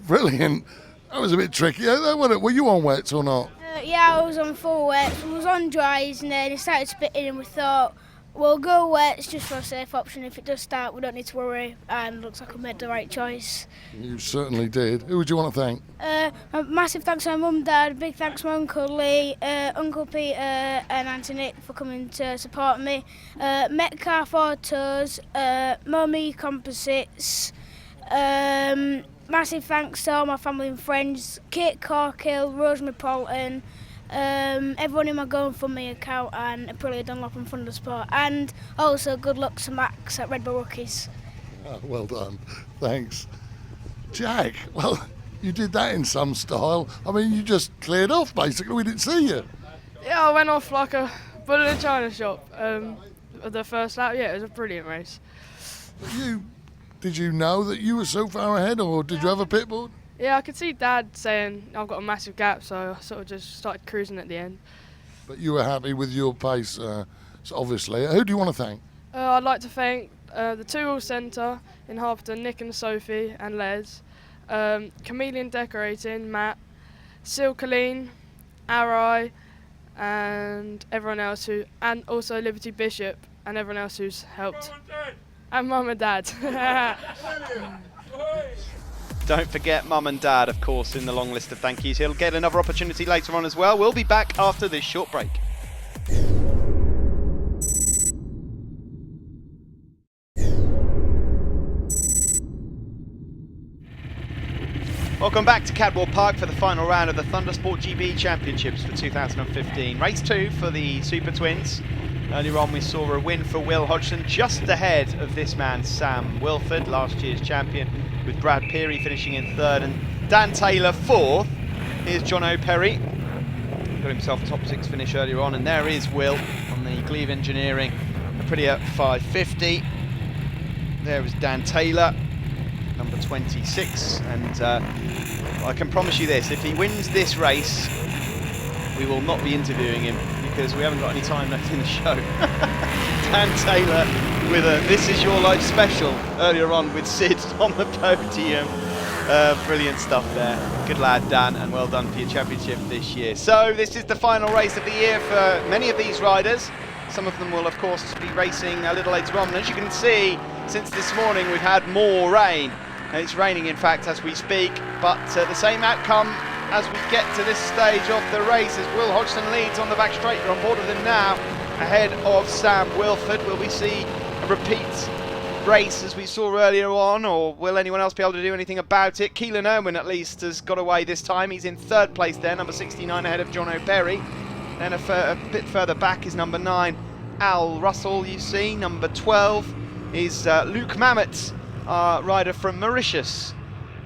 Brilliant. That was a bit tricky. Were you on wets or not? Yeah, I was on full wets. I was on dries and then it started spitting and we thought, we'll go wets just for a safe option. If it does start, we don't need to worry. And looks like I made the right choice. You certainly did. Who would you want to thank? A massive thanks to my mum and dad, big thanks to my Uncle Lee, Uncle Peter and Auntie Nick for coming to support me. Metcalf Autos, Mummy Composites, massive thanks to all my family and friends, Kate Corkill, Rosemary Polton, everyone in my Going For Me account and Aprilia Dunlop and Thundersport, and also good luck to Max at Red Bull Rookies. Oh, well done. Thanks. Jack, well, you did that in some style. I mean, you just cleared off, basically. We didn't see you. Yeah, I went off like a bull in a china shop. The first lap, yeah, it was a brilliant race. Did you know that you were so far ahead, or did you have a pit board? Yeah, I could see Dad saying I've got a massive gap, so I sort of just started cruising at the end. But you were happy with your pace, so obviously. Who do you want to thank? I'd like to thank the Two-Wheel Centre in Harpenden, Nick and Sophie and Les, Chameleon Decorating, Matt, Silkaleen, Arai, and everyone else and also Liberty Bishop and everyone else who's helped. And Mum and Dad. Don't forget Mum and Dad, of course, in the long list of thank yous. He'll get another opportunity later on as well. We'll be back after this short break. Welcome back to Cadwell Park for the final round of the Thundersport GB Championships for 2015. Race 2 for the Super Twins. Earlier on we saw a win for Will Hodgson, just ahead of this man Sam Wilford, last year's champion, with Brad Peary finishing in third and Dan Taylor fourth. Here's John O'Perry, got himself a top 6 finish earlier on, and there is Will on the Glebe Engineering Aprilia 550. There is Dan Taylor, number 26, and I can promise you this, if he wins this race, we will not be interviewing him because we haven't got any time left in the show. Dan Taylor with a This Is Your Life special earlier on with Sid on the podium. Brilliant stuff there. Good lad, Dan, and well done for your championship this year. So this is the final race of the year for many of these riders. Some of them will, of course, be racing a little later on. And as you can see, since this morning, we've had more rain. And it's raining, in fact, as we speak. But the same outcome as we get to this stage of the race as Will Hodgson leads on the back straight. We're on board with him now, ahead of Sam Wilford. Will we see a repeat race as we saw earlier on, or will anyone else be able to do anything about it? Keelan Irwin, at least, has got away this time. He's in third place there, number 69, ahead of John O'Perry. Then a bit further back is number 9, Al Russell, you see. Number 12 is Luke Mamet, rider from Mauritius.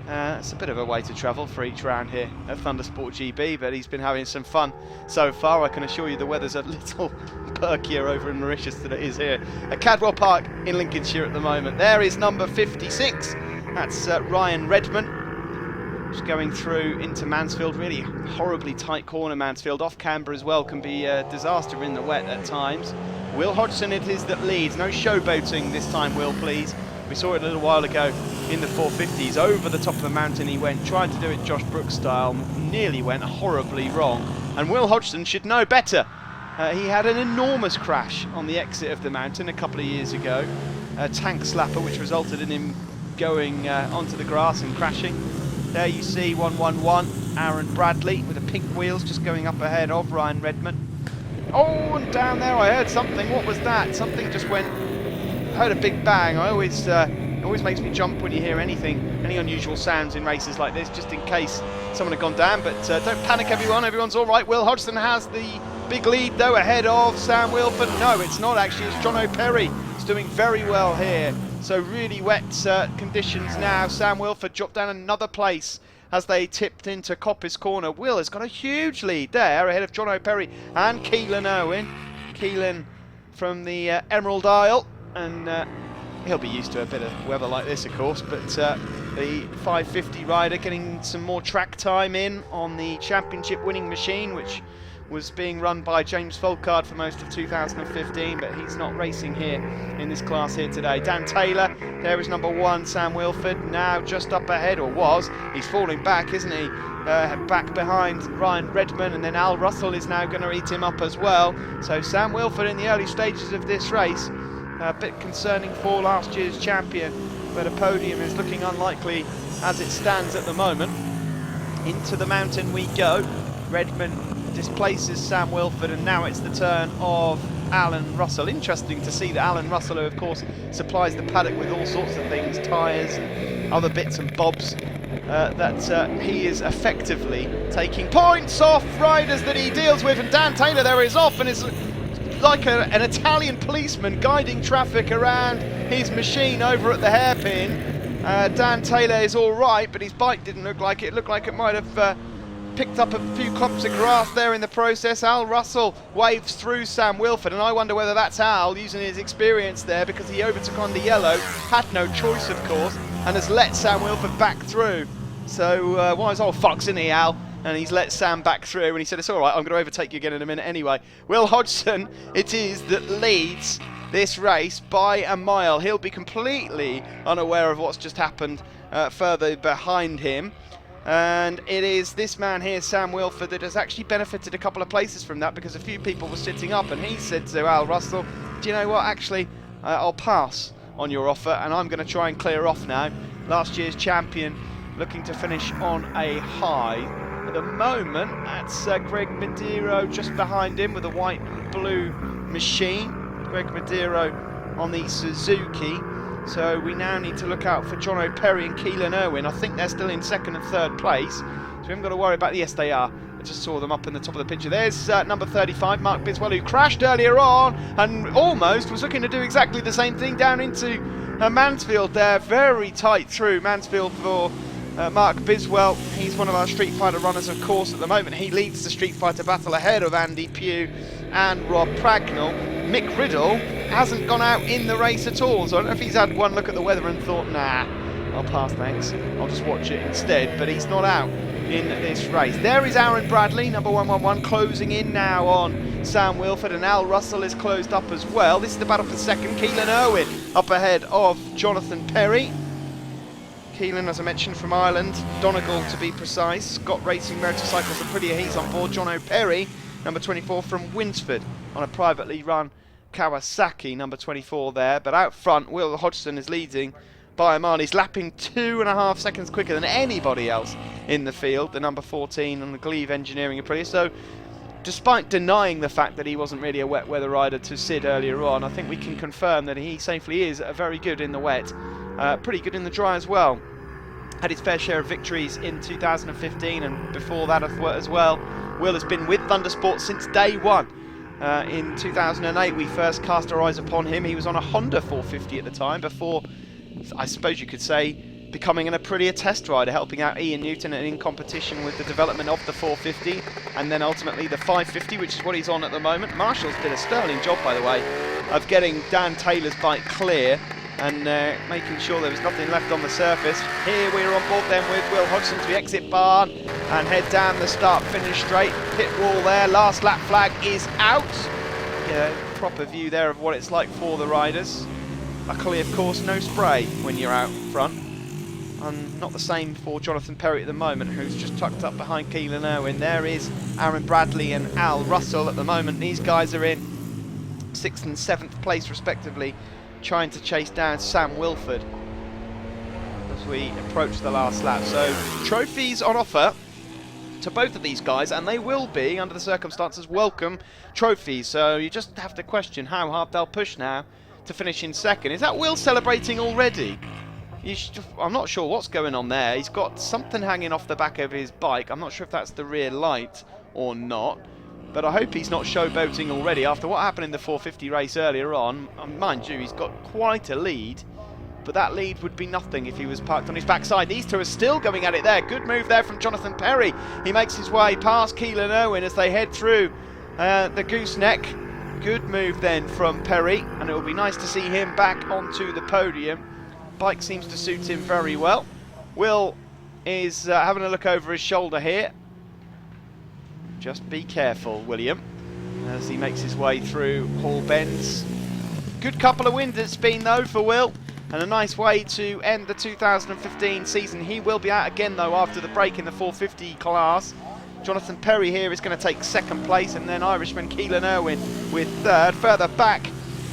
It's a bit of a way to travel for each round here at Thundersport GB, but he's been having some fun so far. I can assure you the weather's a little perkier over in Mauritius than it is here at Cadwell Park in Lincolnshire at the moment. There is number 56, that's Ryan Redman, just going through into Mansfield. Really horribly tight corner, Mansfield. Off camber as well can be a disaster in the wet at times. Will Hodgson it is that leads. No showboating this time, Will, please. We saw it a little while ago in the 450s. Over the top of the mountain he went, tried to do it Josh Brooks style, nearly went horribly wrong. And Will Hodgson should know better. He had an enormous crash on the exit of the mountain a couple of years ago. A tank slapper which resulted in him going onto the grass and crashing. There you see 111, Aaron Bradley with the pink wheels just going up ahead of Ryan Redman. Oh, and down there I heard something. What was that? Something just went... heard a big bang. It always makes me jump when you hear anything, any unusual sounds in races like this, just in case someone had gone down. But don't panic, everyone. Everyone's all right. Will Hodgson has the big lead, though, ahead of Sam Wilford. No, it's not actually. It's John O'Perry. He's doing very well here. So really wet conditions now. Sam Wilford dropped down another place as they tipped into Coppice Corner. Will has got a huge lead there ahead of John O'Perry and Keelan Irwin. Keelan from the Emerald Isle, and he'll be used to a bit of weather like this, of course, but the 550 rider getting some more track time in on the championship winning machine, which was being run by James Folkard for most of 2015, but he's not racing here in this class here today. Dan Taylor, there is number 1, Sam Wilford, now just up ahead, or was. He's falling back, isn't he? Back behind Ryan Redman, and then Al Russell is now going to eat him up as well. So Sam Wilford in the early stages of this race, a bit concerning for last year's champion, but a podium is looking unlikely as it stands at the moment. Into the mountain we go. Redman displaces Sam Wilford, and now it's the turn of Alan Russell. Interesting to see that Alan Russell, who of course supplies the paddock with all sorts of things, tyres and other bits and bobs, that he is effectively taking points off riders that he deals with. And Dan Taylor there is off and is like an Italian policeman guiding traffic around his machine over at the hairpin. Dan Taylor is all right, but his bike didn't look like it. It looked like it might have picked up a few clumps of grass there in the process. Al Russell waves through Sam Wilford, and I wonder whether that's Al using his experience there, because he overtook on the yellow, had no choice of course, and has let Sam Wilford back through. So wise old fox, isn't he, Al? And he's let Sam back through, and he said, it's all right, I'm going to overtake you again in a minute anyway. Will Hodgson it is that leads this race by a mile. He'll be completely unaware of what's just happened further behind him. And it is this man here, Sam Wilford, that has actually benefited a couple of places from that, because a few people were sitting up, and he said to Al Russell, do you know what, actually, I'll pass on your offer, and I'm going to try and clear off now. Last year's champion looking to finish on a high. At the moment, that's Greg Mediro just behind him with a white and blue machine. Greg Mediro on the Suzuki. So we now need to look out for John O'Perry and Keelan Irwin. I think they're still in second and third place, so we haven't got to worry about yes, they are. I just saw them up in the top of the picture. There's number 35, Mark Biswell, who crashed earlier on and almost was looking to do exactly the same thing down into Mansfield there. Very tight through Mansfield for Mark Biswell. He's one of our Street Fighter runners, of course, at the moment. He leads the Street Fighter battle ahead of Andy Pugh and Rob Pragnell. Mick Riddle hasn't gone out in the race at all, so I don't know if he's had one look at the weather and thought, nah, I'll pass thanks, I'll just watch it instead, but he's not out in this race. There is Aaron Bradley, number 111, closing in now on Sam Wilford, and Al Russell is closed up as well. This is the battle for second. Keelan Irwin up ahead of Jonathan Perry. Keelan, as I mentioned, from Ireland, Donegal to be precise. Scott Racing Motorcycles, the prettier he's on board. John O'Perry, number 24 from Winsford, on a privately run Kawasaki, number 24 there. But out front, Will Hodgson is leading by a mile. He's lapping 2.5 seconds quicker than anybody else in the field, the number 14 on the Glebe Engineering Aprilia. So despite denying the fact that he wasn't really a wet weather rider to Sid earlier on, I think we can confirm that he safely is very good in the wet, pretty good in the dry as well. Had his fair share of victories in 2015 and before that as well. Will has been with Thundersport since day one. In 2008 we first cast our eyes upon him. He was on a Honda 450 at the time, before, I suppose you could say, becoming an Aprilia test rider, helping out Ian Newton and in competition with the development of the 450 and then ultimately the 550, which is what he's on at the moment. Marshall's did a sterling job, by the way, of getting Dan Taylor's bike clear and making sure there was nothing left on the surface. Here we're on board then with Will Hodgson to the exit barn and head down the start-finish straight. Pit wall there, last lap flag is out. Yeah, proper view there of what it's like for the riders. Luckily, of course, no spray when you're out front. And not the same for Jonathan Perry at the moment, who's just tucked up behind Keelan Irwin. There is Aaron Bradley and Al Russell at the moment. These guys are in 6th and 7th place respectively, trying to chase down Sam Wilford as we approach the last lap. So trophies on offer to both of these guys, and they will be, under the circumstances, welcome trophies. So you just have to question how hard they'll push now to finish in second. Is that Will celebrating already? I'm not sure what's going on there. He's got something hanging off the back of his bike. I'm not sure if that's the rear light or not, but I hope he's not showboating already after what happened in the 450 race earlier on. Mind you, he's got quite a lead but that lead would be nothing if he was parked on his backside. These two are still going at it there. Good move there from Jonathan Perry. He makes his way past Keelan Irwin as they head through the gooseneck. Good move then from Perry, and it will be nice to see him back onto the podium. Bike seems to suit him very well. Will is having a look over his shoulder here. Just be careful, William, as he makes his way through Hall Bends. Good couple of wins it's been though for Will, and a nice way to end the 2015 season. He will be out again though after the break in the 450 class. Jonathan Perry here is going to take second place, and then Irishman Keelan Irwin with third. Further back,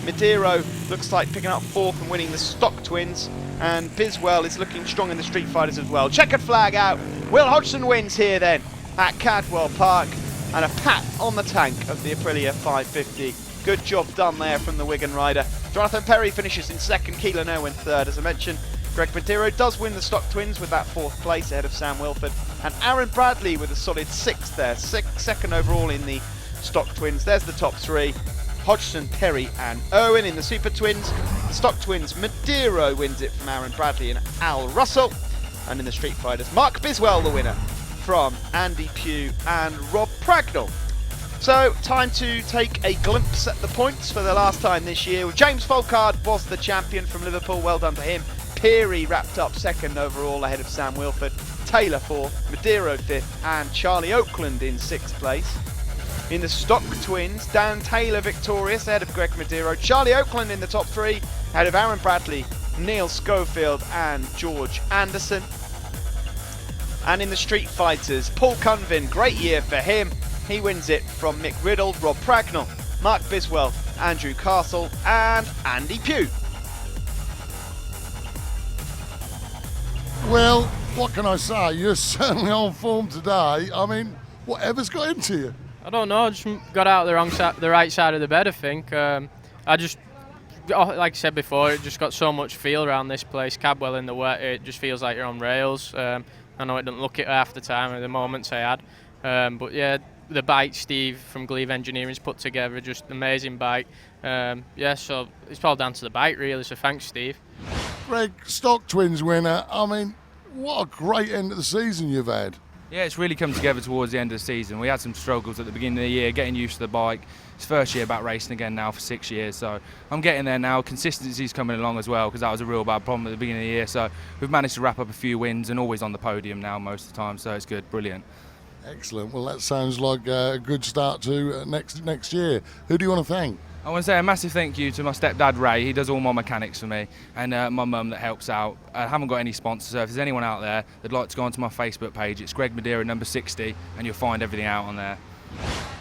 Madero looks like picking up fourth and winning the Stock Twins, and Biswell is looking strong in the Street Fighters as well. Checkered flag out. Will Hodgson wins here then at Cadwell Park, and a pat on the tank of the Aprilia 550. Good job done there from the Wigan rider. Jonathan Perry finishes in second, Keelan Irwin third. As I mentioned, Greg Madero does win the Stock Twins with that fourth place ahead of Sam Wilford, and Aaron Bradley with a solid sixth there, second overall in the Stock Twins. There's the top three: Hodgson, Perry and Irwin. In the Super Twins, the Stock Twins, Madero wins it from Aaron Bradley and Al Russell, and in the Street Fighters, Mark Biswell the winner from Andy Pugh and Rob Pragnell. So, time to take a glimpse at the points for the last time this year. James Folkard was the champion from Liverpool, well done to him. Peary wrapped up second overall ahead of Sam Wilford. Taylor fourth, Madero fifth, and Charlie Oakland in sixth place. In the Stock Twins, Dan Taylor victorious ahead of Greg Madero. Charlie Oakland in the top three ahead of Aaron Bradley, Neil Schofield and George Anderson. And in the Street Fighters, Paul Cunvin, great year for him. He wins it from Mick Riddle, Rob Pragnell, Mark Biswell, Andrew Castle and Andy Pugh. Well, what can I say? You're certainly on form today. I mean, whatever's got into you? I don't know. I just got out the right side of the bed, I think. I just, like I said before, it just got so much feel around this place. Cadwell in the wet, it just feels like you're on rails. I know it doesn't look it half the time at the moments I had. But yeah, the bike Steve from Gleave Engineering's put together, just amazing bike. Yeah, so it's all down to the bike really, so thanks Steve. Greg, Stock Twins winner. I mean, what a great end of the season you've had. Yeah, it's really come together towards the end of the season. We had some struggles at the beginning of the year, getting used to the bike. It's first year back racing again now for 6 years, so I'm getting there now. Consistency's coming along as well, because that was a real bad problem at the beginning of the year. So we've managed to wrap up a few wins and always on the podium now most of the time, so it's good, brilliant. Excellent. Well, that sounds like a good start to next year. Who do you want to thank? I want to say a massive thank you to my stepdad Ray. He does all my mechanics for me, and my mum that helps out. I haven't got any sponsors, so if there's anyone out there that'd like to go onto my Facebook page, it's Greg Madero number 60, and you'll find everything out on there.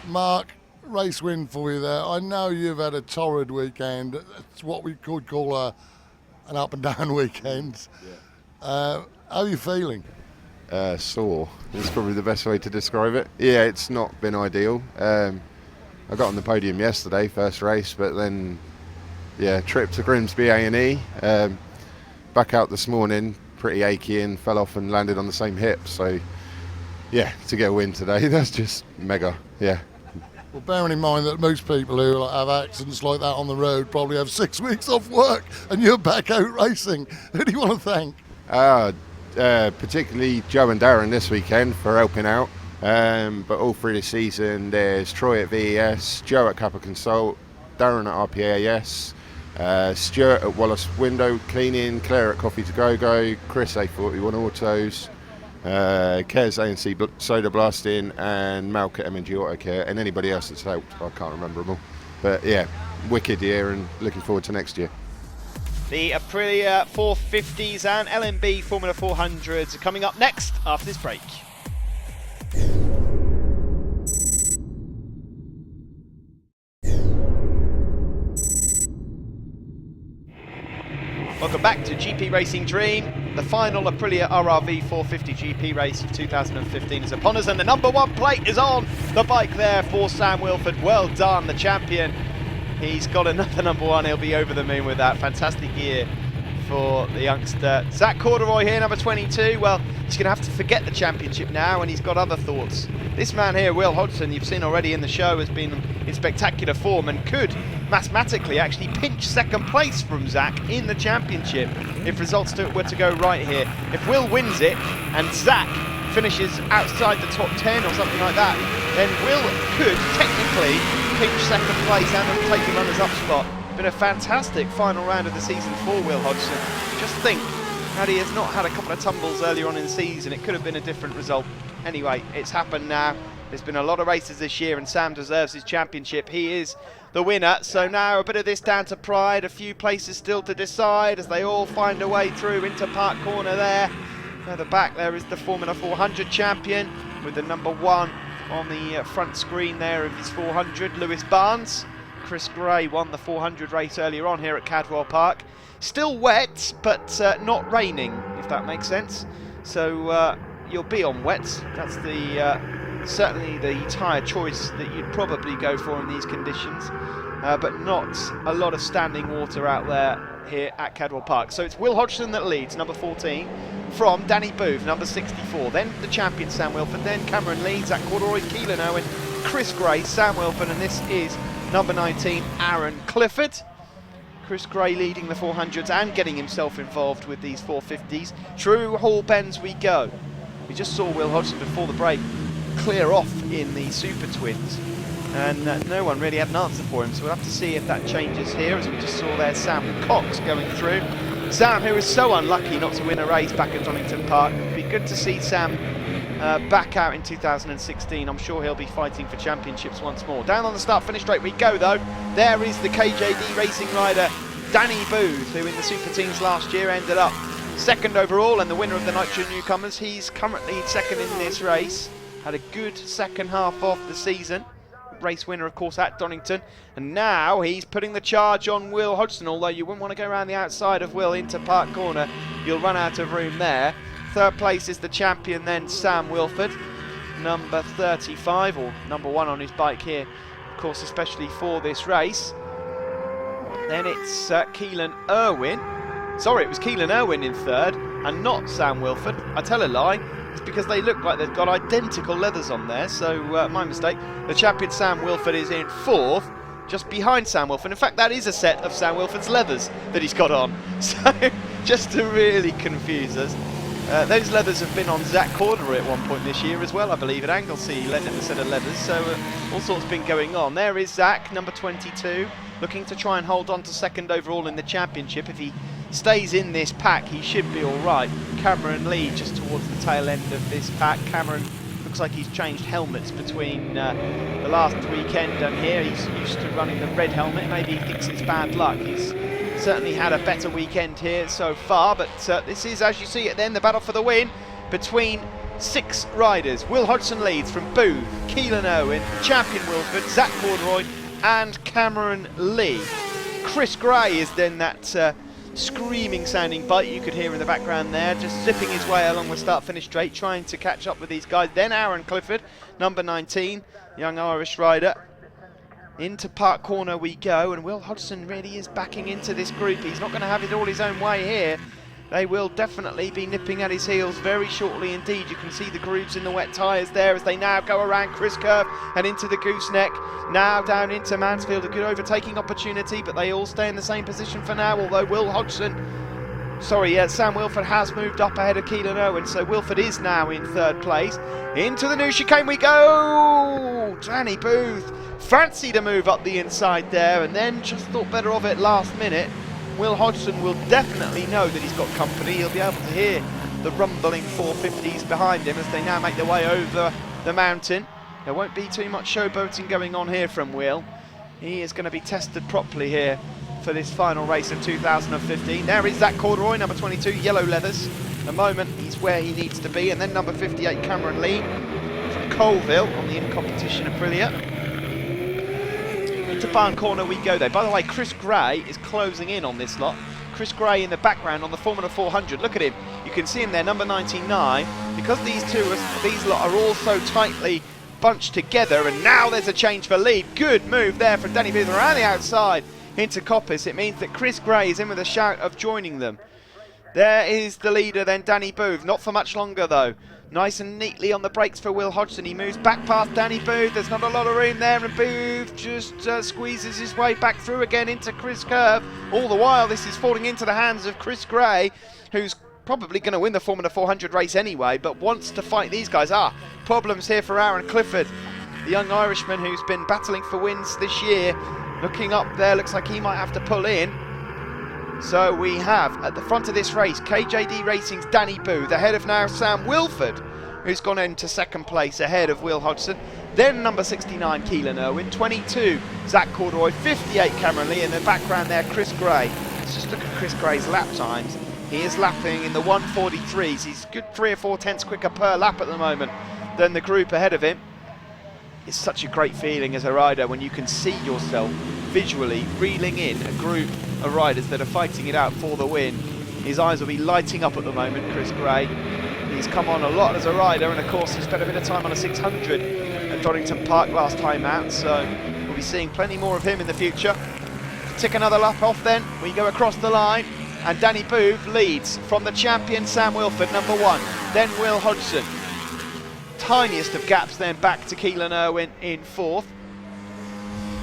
Mark, race win for you there. I know you've had a torrid weekend. It's what we could call an up and down weekend. Yeah. How are you feeling? Sore. It's probably the best way to describe it. Yeah, it's not been ideal. I got on the podium yesterday, first race, but then, yeah, trip to Grimsby A&E. Back out this morning, pretty achy, and fell off and landed on the same hip. So, yeah, to get a win today, that's just mega, yeah. Well, bearing in mind that most people who have accidents like that on the road probably have 6 weeks off work, and you're back out racing. Who do you want to thank? Particularly Joe and Darren this weekend for helping out. But all through the season, there's Troy at VES, Joe at Kappa Consult, Darren at RPAS, Stuart at Wallace Window Cleaning, Claire at Coffee to Go, Chris A41 Autos, Kez ANC Soda Blasting, and Malk at M&G Auto Care, and anybody else that's helped. I can't remember them all. But yeah, wicked year and looking forward to next year. The Aprilia 450s and LMB Formula 400s are coming up next after this break. Welcome back to GP Racing Dream. The final Aprilia RRV 450 GP race of 2015 is upon us, and the number one plate is on the bike there for Sam Wilford. Well done, the champion. He's got another number one. He'll be over the moon with that. Fantastic year for the youngster. Zach Corduroy here, number 22. Well, he's going to have to forget the championship now, and he's got other thoughts. This man here, Will Hodgson, you've seen already in the show, has been in spectacular form and could mathematically actually pinch second place from Zach in the championship if results were to go right here. If Will wins it and Zach finishes outside the top 10 or something like that, then Will could technically pinch second place and take the runners-up spot. Been a fantastic final round of the season for Will Hodgson. Just think, had he has not had a couple of tumbles earlier on in the season, it could have been a different result. Anyway, it's happened now. There's been a lot of races this year and Sam deserves his championship. He is the winner. So now a bit of this down to pride, a few places still to decide as they all find a way through into Park Corner there. Further back there is the Formula 400 champion with the number 1 on the front screen there of his 400, Lewis Barnes. Chris Gray won the 400 race earlier on here at Cadwell Park. Still wet, but not raining, if that makes sense. So you'll be on wets. That's the certainly the tyre choice that you'd probably go for in these conditions. But not a lot of standing water out there here at Cadwell Park. So it's Will Hodgson that leads, number 14, from Danny Booth, number 64. Then the champion, Sam Wilford. Then Cameron Lee, Zach Corduroy, Keelan Owen, Chris Gray, Sam Wilford, and this is number 19, Aaron Clifford. Chris Gray leading the 400s and getting himself involved with these 450s. Through Hall Bends we go. We just saw Will Hodgson before the break clear off in the Super Twins, and no one really had an answer for him, so we'll have to see if that changes here, as we just saw there Sam Cox going through. Sam, who was so unlucky not to win a race back at Donington Park. It'd be good to see Sam back out in 2016. I'm sure he'll be fighting for championships once more. Down on the start-finish straight we go, though. There is the KJD racing rider Danny Booth, who in the Super Teams last year ended up second overall and the winner of the Nitro Newcomers. He's currently second in this race. Had a good second half of the season. Race winner, of course, at Donington. And now he's putting the charge on Will Hodgson, although you wouldn't want to go around the outside of Will into Park Corner. You'll run out of room there. Third place is the champion then, Sam Wilford, number 35, or number 1 on his bike here, of course, especially for this race. Then it's Keelan Irwin. Sorry, it was Keelan Irwin in third and not Sam Wilford. I tell a lie. It's because they look like they've got identical leathers on there, so my mistake. The champion Sam Wilford is in fourth, just behind Sam Wilford. In fact, that is a set of Sam Wilford's leathers that he's got on. So, just to really confuse us. Those leathers have been on Zach Cordery at one point this year as well, I believe, at Anglesey, lent him a set of leathers, so all sorts been going on. There is Zach, number 22, looking to try and hold on to second overall in the championship. If he stays in this pack, he should be all right. Cameron Lee just towards the tail end of this pack. Cameron looks like he's changed helmets between the last weekend and here. He's used to running the red helmet. Maybe he thinks it's bad luck. He's certainly had a better weekend here so far, but this is, as you see it then, the battle for the win between 6 riders. Will Hodgson leads from Booth, Keelan Owen, champion Wilford, Zach Corduroy and Cameron Lee. Chris Gray is then that screaming sounding bite you could hear in the background there, just zipping his way along the start-finish straight, trying to catch up with these guys. Then Aaron Clifford, number 19, young Irish rider. Into Park Corner we go, and Will Hodgson really is backing into this group. He's not going to have it all his own way here. They will definitely be nipping at his heels very shortly indeed. You can see the grooves in the wet tyres there as they now go around Chris Curve and into the gooseneck. Now down into Mansfield, a good overtaking opportunity, but they all stay in the same position for now, although Sam Wilford has moved up ahead of Keelan Owen, so Wilford is now in third place. Into the new chicane we go! Danny Booth fancied a move up the inside there and then just thought better of it last minute. Will Hodgson will definitely know that he's got company. He'll be able to hear the rumbling 450s behind him as they now make their way over the mountain. There won't be too much showboating going on here from Will. He is going to be tested properly here for this final race of 2015. There is Zach Corduroy, number 22, yellow leathers. At the moment, he's where he needs to be. And then number 58, Cameron Lee from Colville on the in-competition Aprilia. Into Barn Corner we go there. By the way, Chris Gray is closing in on this lot. Chris Gray in the background on the Formula 400. Look at him. You can see him there, number 99. Because these lot are all so tightly bunched together, and now there's a change for lead. Good move there from Danny Booth around the outside into Coppice. It means that Chris Gray is in with a shout of joining them. There is the leader then, Danny Booth. Not for much longer though. Nice and neatly on the brakes for Will Hodgson. He moves back past Danny Booth. There's not a lot of room there, and Booth just squeezes his way back through again into Chris Curve. All the while, this is falling into the hands of Chris Gray, who's probably going to win the Formula 400 race anyway, but wants to fight these guys. Problems here for Aaron Clifford, the young Irishman who's been battling for wins this year. Looking up there, looks like he might have to pull in. So we have at the front of this race KJD Racing's Danny Booth, ahead of now Sam Wilford, who's gone into second place ahead of Will Hodgson. Then number 69 Keelan Irwin, 22 Zach Corduroy, 58 Cameron Lee, in the background there Chris Gray. Let's just look at Chris Gray's lap times. He is lapping in the 1:43s. He's good 3 or 4 tenths quicker per lap at the moment than the group ahead of him. It's such a great feeling as a rider when you can see yourself visually reeling in a group of riders that are fighting it out for the win. His eyes will be lighting up at the moment, Chris Gray. He's come on a lot as a rider, and of course he spent a bit of time on a 600 at Donington Park last time out, so we'll be seeing plenty more of him in the future. To tick another lap off then, we go across the line, and Danny Booth leads from the champion Sam Wilford, number 1, then Will Hodgson. Tiniest of gaps then back to Keelan Irwin in 4th.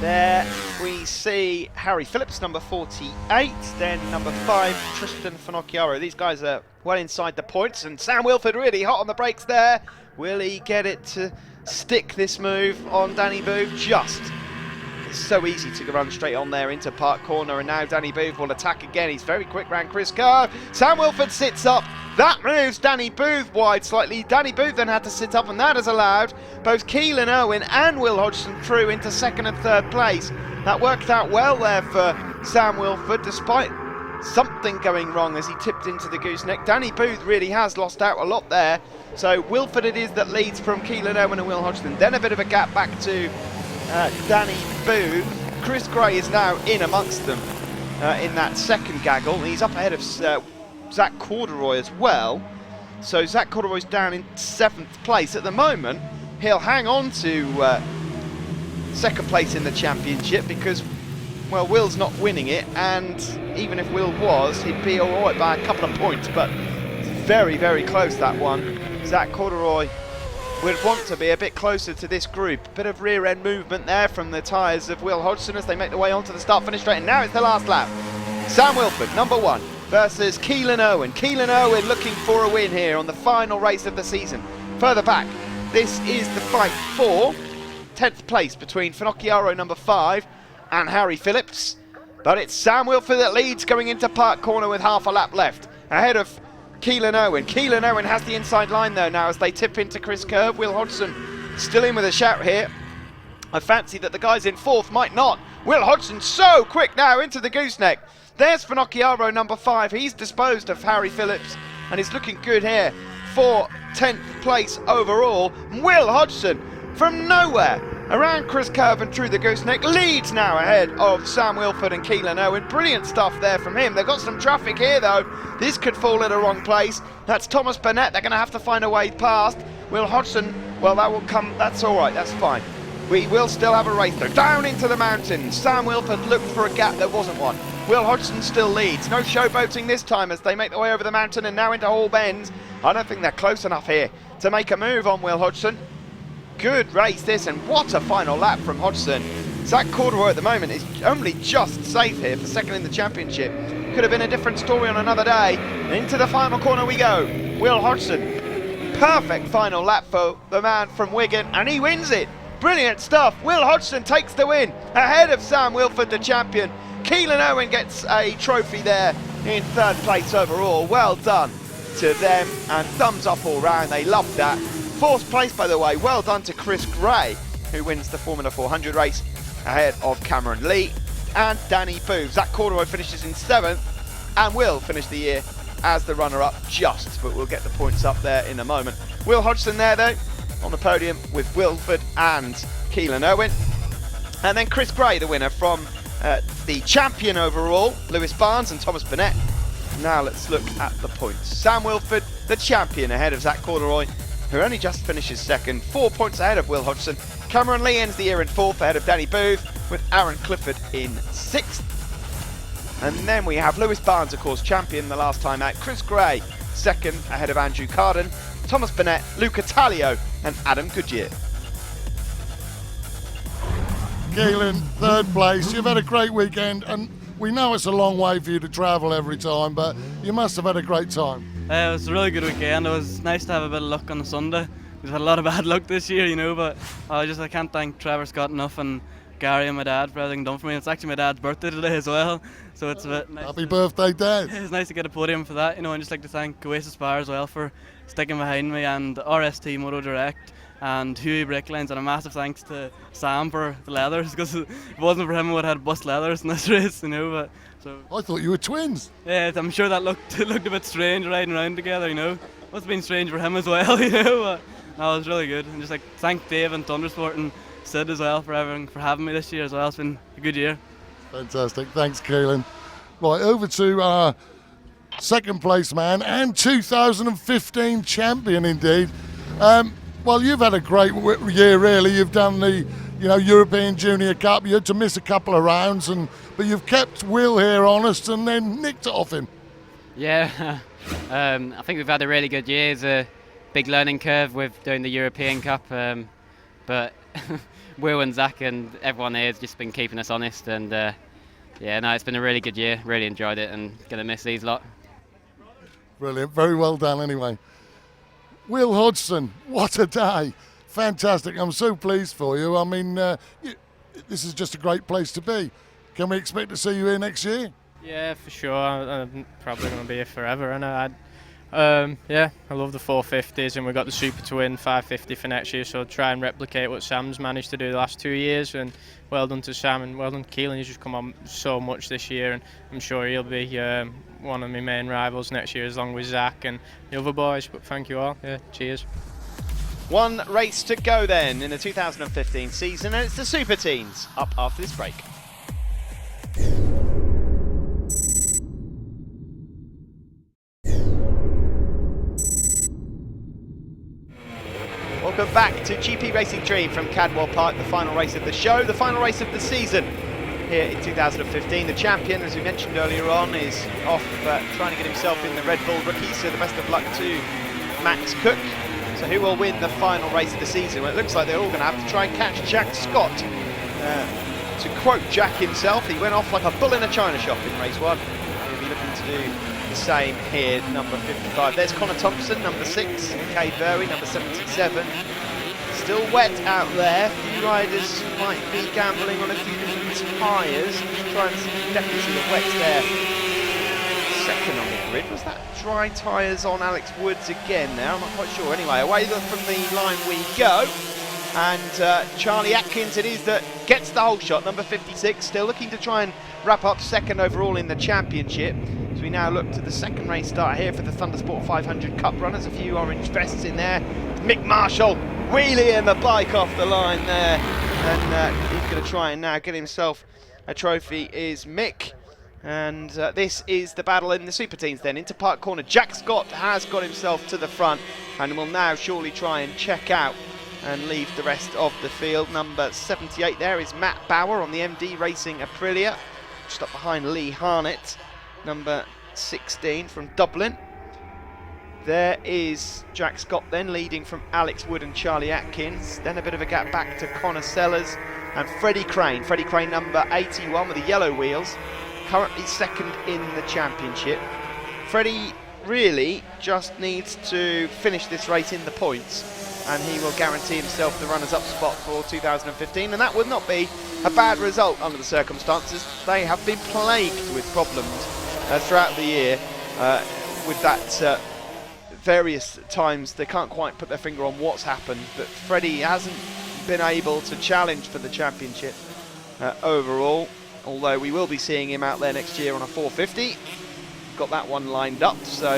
There we see Harry Phillips, number 48, then number 5, Tristan Finocchiaro. These guys are well inside the points, and Sam Wilford really hot on the brakes there. Will he get it to stick this move on Danny Booth? Just. It's so easy to run straight on there into Park Corner, and now Danny Booth will attack again. He's very quick round Chris Curve. Sam Wilford sits up. That moves Danny Booth wide slightly. Danny Booth then had to sit up, and that has allowed both Keelan Irwin and Will Hodgson through into 2nd and 3rd place. That worked out well there for Sam Wilford, despite something going wrong as he tipped into the gooseneck. Danny Booth really has lost out a lot there. So Wilford it is that leads from Keelan Irwin and Will Hodgson. Then a bit of a gap back to Danny Booth. Chris Gray is now in amongst them in that second gaggle. He's up ahead of Zach Corduroy as well. So Zach Corduroy's down in 7th place at the moment. He'll hang on to 2nd place in the championship because, well, Will's not winning it, and even if Will was, he'd be all right by a couple of points, but it's very, very close, that one. Zach Corduroy would want to be a bit closer to this group. Bit of rear end movement there from the tyres of Will Hodgson as they make their way onto the start finish straight, and now it's the last lap. Sam Wilford, number 1, versus Keelan Irwin. Keelan Irwin looking for a win here on the final race of the season. Further back, this is the fight for 10th place between Finocchiaro, number 5, and Harry Phillips. But it's Sam Wilford that leads going into Park Corner with half a lap left, ahead of Keelan Irwin. Keelan Irwin has the inside line though now as they tip into Chris Curve. Will Hodgson still in with a shout here. I fancy that the guys in 4th might not. Will Hodgson so quick now into the gooseneck. There's Finocchiaro, number 5. He's disposed of Harry Phillips and is looking good here for 10th place overall. Will Hodgson from nowhere around Chris Curve and through the gooseneck leads now ahead of Sam Wilford and Keelan Irwin. Brilliant stuff there from him. They've got some traffic here though. This could fall in the wrong place. That's Thomas Burnett. They're going to have to find a way past. Will Hodgson, well, that will come. That's all right. That's fine. We will still have a race though. Down into the mountains. Sam Wilford looked for a gap. There wasn't one. Will Hodgson still leads. No showboating this time as they make their way over the mountain and now into Hall Bends. I don't think they're close enough here to make a move on Will Hodgson. Good race this, and what a final lap from Hodgson. Zach Corduroy at the moment is only just safe here for 2nd in the championship. Could have been a different story on another day. Into the final corner we go. Will Hodgson. Perfect final lap for the man from Wigan, and he wins it. Brilliant stuff. Will Hodgson takes the win ahead of Sam Wilford, the champion. Keelan Irwin gets a trophy there in 3rd place overall. Well done to them, and thumbs up all round. They loved that. 4th place, by the way, well done to Chris Gray, who wins the Formula 400 race ahead of Cameron Lee and Danny Booth. Zach Corduroy finishes in 7th and will finish the year as the runner-up just, but we'll get the points up there in a moment. Will Hodgson there, though, on the podium with Wilford and Keelan Irwin. And then Chris Gray, the winner from the champion overall, Lewis Barnes and Thomas Burnett. Now let's look at the points. Sam Wilford, the champion, ahead of Zach Corduroy, who only just finishes 2nd, 4 points ahead of Will Hodgson. Cameron Lee ends the year in 4th ahead of Danny Booth, with Aaron Clifford in 6th. And then we have Lewis Barnes, of course, champion the last time out. Chris Gray, second, ahead of Andrew Carden, Thomas Burnett, Luca Taglio, and Adam Goodyear. Keelan, third place. You've had a great weekend, and we know it's a long way for you to travel every time, but you must have had a great time. It was a really good weekend. It was nice to have a bit of luck on a Sunday. We've had a lot of bad luck this year, you know, but I can't thank Trevor Scott enough and Gary and my dad for everything done for me. It's actually my dad's birthday today as well, so it's a bit nice. Happy birthday, Dad. It's nice to get a podium for that, you know, and just like to thank Oasis Bar as well for sticking behind me, and RST Moto Direct and Huey Brake Lines, and a massive thanks to Sam for the leathers, because if it wasn't for him I would have had bust leathers in this race, you know. But so I thought you were twins. yeah, I'm sure that looked a bit strange riding around together, you know. Must have been strange for him as well, you know. But no, it was really good, and just like thank Dave and Thundersport and Sid as well for having me this year as well. It's been a good year. Fantastic, thanks Keelan. Right, over to our second place man and 2015 champion indeed. Well, you've had a great year really. You've done the European Junior Cup. You had to miss a couple of rounds, but you've kept Will here honest and then nicked it off him. Yeah, I think we've had a really good year. It's a big learning curve with doing the European Cup, but Will and Zach and everyone here has just been keeping us honest, and it's been a really good year. Really enjoyed it, and gonna miss these lot. Brilliant, very well done anyway. Will Hodgson, what a day. Fantastic, I'm so pleased for you. I mean, this is just a great place to be. Can we expect to see you here next year? Yeah, for sure. I'm probably going to be here forever. And I love the 450s, and we've got the Super Twin 550 for next year, so I'll try and replicate what Sam's managed to do the last 2 years. And well done to Sam, and well done to Keelan. He's just come on so much this year, and I'm sure he'll be one of my main rivals next year, along with Zach and the other boys. But thank you all. Yeah, cheers. One race to go then in the 2015 season, and it's the Super Teens up after this break. Welcome back to GP Racing Dream from Cadwell Park, the final race of the show, the final race of the season here in 2015. The champion, as we mentioned earlier on, is off trying to get himself in the Red Bull Rookie, so the best of luck to Max Cook. So who will win the final race of the season? Well, it looks like they're all going to have to try and catch Jack Scott. To quote Jack himself, he went off like a bull in a china shop in race one. He'll be looking to do the same here, number 55. There's Connor Thompson, number 6, and Kay Burry, number 77. Still wet out there. A few riders might be gambling on a few different tyres. Just try and definitely see the wets there. Second on the grid. Was that dry tyres on Alex Woods again now? I'm not quite sure. Anyway, away from the line we go. And Charlie Atkins it is that gets the whole shot, number 56, still looking to try and wrap up second overall in the championship. So we now look to the second race start here for the Thundersport 500 Cup runners. A few orange vests in there. Mick Marshall wheeling the bike off the line there. And he's going to try and now get himself a trophy, is Mick. And this is the battle in the Super Teens then. Into Park Corner, Jack Scott has got himself to the front and will now surely try and check out and leave the rest of the field. Number 78 there is Matt Bauer on the MD Racing Aprilia, just up behind Lee Harnett. Number 16 from Dublin. There is Jack Scott then leading from Alex Wood and Charlie Atkins. Then a bit of a gap back to Connor Sellers and Freddie Crane. Freddie Crane number 81 with the yellow wheels, currently second in the championship. Freddie really just needs to finish this race in the points, and he will guarantee himself the runners-up spot for 2015, and that would not be a bad result under the circumstances. They have been plagued with problems throughout the year with that various times. They can't quite put their finger on what's happened, but Freddie hasn't been able to challenge for the championship overall, although we will be seeing him out there next year on a 450. Got that one lined up, so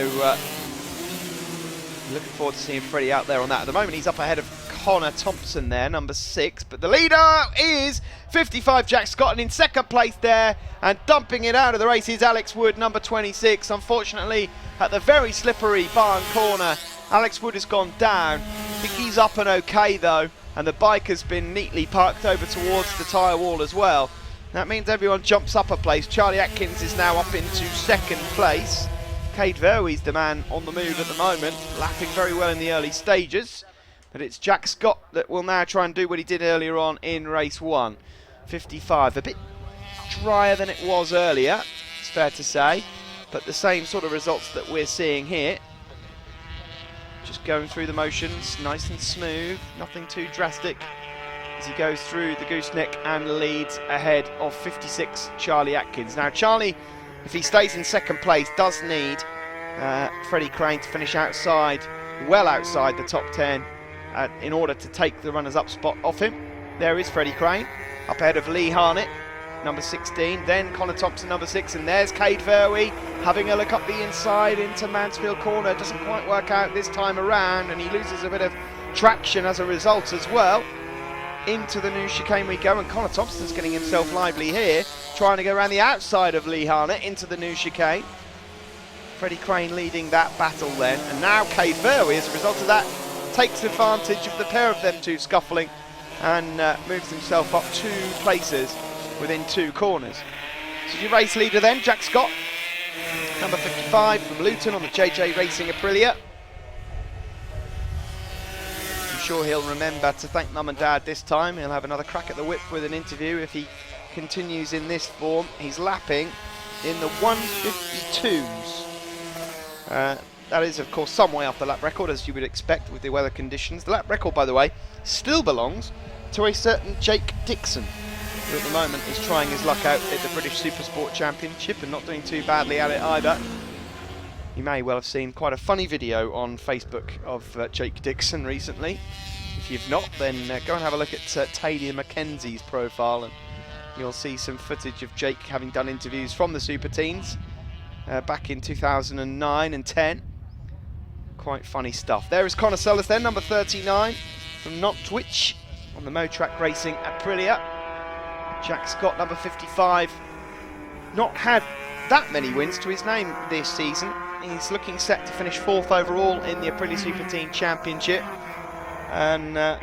looking forward to seeing Freddie out there on that. At the moment he's up ahead of Connor Thompson there, number 6, but the leader is 55 Jack Scott, and in second place there and dumping it out of the race is Alex Wood, number 26. Unfortunately, at the very slippery barn corner, Alex Wood has gone down. I think he's up and okay though, and the bike has been neatly parked over towards the tyre wall as well. That means everyone jumps up a place. Charlie Atkins is now up into second place. Cadwell is the man on the move at the moment, lapping very well in the early stages. But it's Jack Scott that will now try and do what he did earlier on in race 1. 55, a bit drier than it was earlier, it's fair to say. But the same sort of results that we're seeing here. Just going through the motions, nice and smooth, nothing too drastic as he goes through the gooseneck and leads ahead of 56 Charlie Atkins. Now Charlie, if he stays in second place, does need Freddie Crane to finish outside, well outside the top 10 in order to take the runners-up spot off him. There is Freddie Crane, up ahead of Lee Harnett, number 16, then Connor Thompson, number 6, and there's Cadwell having a look up the inside into Mansfield Corner. Doesn't quite work out this time around, and he loses a bit of traction as a result as well. Into the new chicane we go, and Connor Thompson's getting himself lively here, trying to go around the outside of Lee Harnett into the new chicane. Freddie Crane leading that battle then, and now Cadwell, as a result of that, takes advantage of the pair of them two scuffling and moves himself up 2 places within 2 corners. So your race leader then, Jack Scott, number 55 from Luton on the JJ Racing Aprilia. I'm sure he'll remember to thank Mum and Dad this time. He'll have another crack at the whip with an interview if he continues in this form. He's lapping in the 152s. That is, of course, some way off the lap record, as you would expect with the weather conditions. The lap record, by the way, still belongs to a certain Jake Dixon, who at the moment is trying his luck out at the British Supersport Championship and not doing too badly at it either. You may well have seen quite a funny video on Facebook of Jake Dixon recently. If you've not, then go and have a look at Talia Mackenzie's profile, and you'll see some footage of Jake having done interviews from the Super Teens back in 2009 and 10. Quite funny stuff. There is Connor Sellers then, number 39 from Notwich on the Motrack Racing Aprilia. Jack Scott, number 55, not had that many wins to his name this season. He's looking set to finish 4th overall in the Aprilia Super Team Championship, and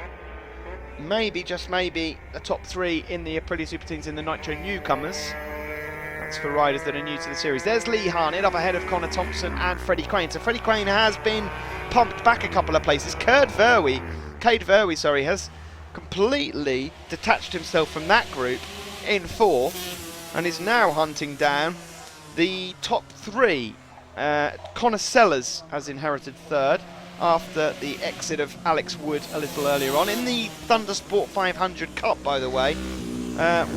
maybe, just maybe, a top 3 in the Aprilia Super Teams in the Nitro Newcomers. That's for riders that are new to the series. There's Lee Harnett up ahead of Connor Thompson and Freddie Crane. So Freddie Crane has been pumped back a couple of places. Cadwell, has completely detached himself from that group in 4th and is now hunting down the top 3. Connor Sellers has inherited 3rd after the exit of Alex Wood a little earlier on. In the Thundersport 500 Cup, by the way,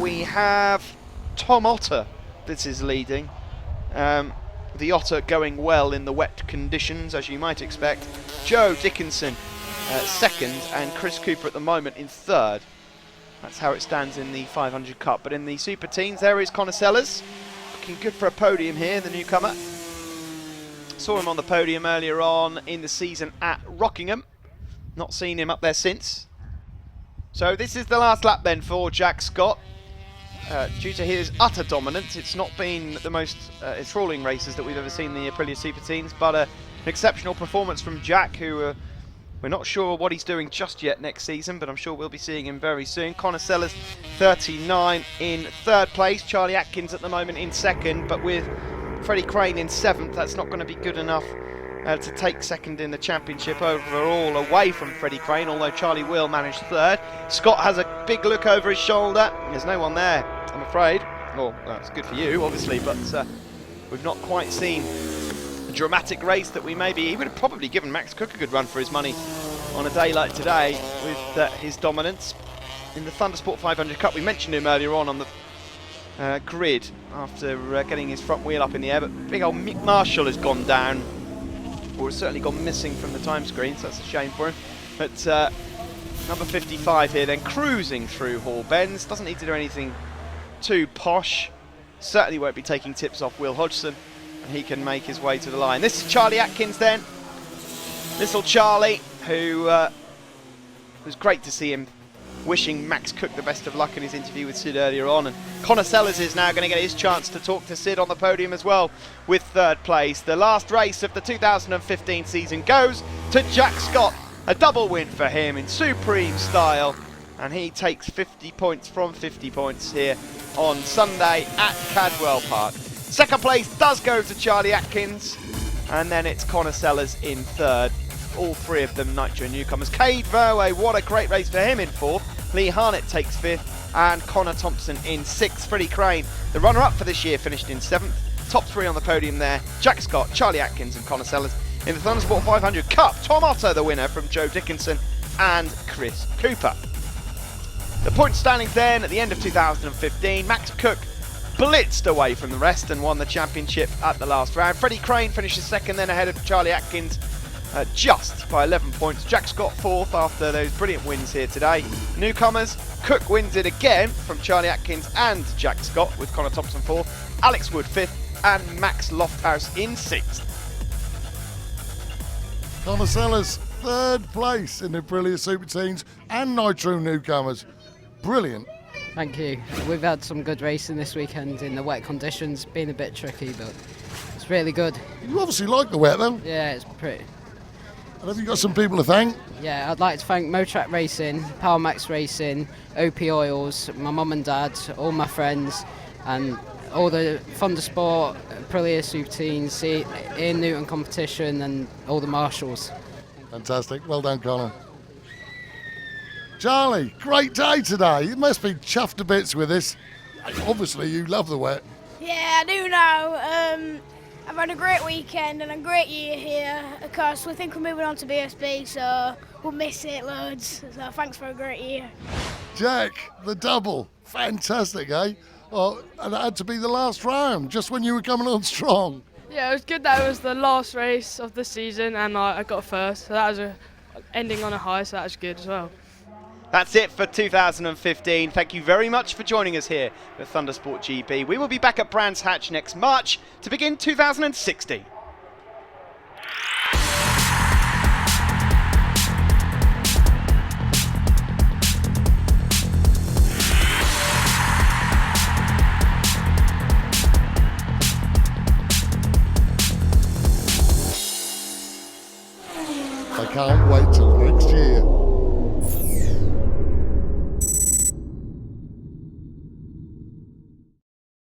we have Tom Otter. This is leading. The Otter going well in the wet conditions, as you might expect. Joe Dickinson 2nd, and Chris Cooper at the moment in 3rd. That's how it stands in the 500 Cup. But in the Super Teens, there is Connor Sellers, looking good for a podium here, the newcomer. Saw him on the podium earlier on in the season at Rockingham. Not seen him up there since. So this is the last lap then for Jack Scott. Due to his utter dominance, it's not been the most enthralling races that we've ever seen in the Aprilia Super Teens, but an exceptional performance from Jack, who we're not sure what he's doing just yet next season, but I'm sure we'll be seeing him very soon. Connor Sellers, 39 in 3rd place. Charlie Atkins at the moment in 2nd, but with Freddie Crane in 7th, that's not going to be good enough to take 2nd in the championship overall away from Freddie Crane, although Charlie will manage 3rd. Scott has a big look over his shoulder. There's no one there, I'm afraid. Well, that's good for you, obviously, but we've not quite seen a dramatic race that we maybe... He would have probably given Max Cook a good run for his money on a day like today with his dominance. In the Thundersport 500 Cup, we mentioned him earlier on the grid after getting his front wheel up in the air, but big old Mick Marshall has gone down, or has certainly gone missing from the time screen, so that's a shame for him. But number 55 here then, cruising through Hall Bends, doesn't need to do anything too posh, certainly won't be taking tips off Will Hodgson, and he can make his way to the line. This is Charlie Atkins then, little Charlie, who was great to see him wishing Max Cook the best of luck in his interview with Sid earlier on, and Connor Sellers is now going to get his chance to talk to Sid on the podium as well with 3rd place. The last race of the 2015 season goes to Jack Scott, a double win for him in supreme style, and he takes 50 points from 50 points here on Sunday at Cadwell Park. Second place does go to Charlie Atkins, and then it's Connor Sellers in third. All three of them Nitro newcomers. Cade Verway, what a great race for him in fourth. Lee Harnett takes fifth, and Connor Thompson in sixth. Freddie Crane, the runner-up for this year, finished in seventh. Top three on the podium there: Jack Scott, Charlie Atkins and Connor Sellers. In the Thundersport 500 Cup, Tom Otto the winner from Joe Dickinson and Chris Cooper. The point standings then at the end of 2015, Max Cook blitzed away from the rest and won the championship at the last round. Freddie Crane finishes second, then ahead of Charlie Atkins just by 11 points. Jack Scott fourth after those brilliant wins here today. Newcomers, Cook wins it again from Charlie Atkins and Jack Scott, with Connor Thompson fourth, Alex Wood fifth and Max Lofthouse in sixth. Connor Sellers, third place in the Aprilia Super Teens and Nitro newcomers. Brilliant. Thank you. We've had some good racing this weekend in the wet conditions. Been a bit tricky, but it's really good. You obviously like the wet though. Yeah, it's pretty. And have you got some people to thank? Yeah, I'd like to thank Motrack Racing, Power Max Racing, OP Oils, my mum and dad, all my friends, and all the Thundersport, Aprilia Super Teens, Ian Newton competition, and all the marshals. Fantastic. Well done, Connor. Charlie, great day today. You must be chuffed to bits with this. Obviously, you love the wet. Yeah, I do now. I've had a great weekend and a great year here. Of course, we think we're moving on to BSB, so we'll miss it loads. So thanks for a great year. Jack, the double. Fantastic, eh? Oh, and it had to be the last round, just when you were coming on strong. Yeah, it was good that it was the last race of the season and I got first. So that was ending on a high, so that was good as well. That's it for 2015. Thank you very much for joining us here at Thundersport GB. We will be back at Brands Hatch next March to begin 2016. I can't wait till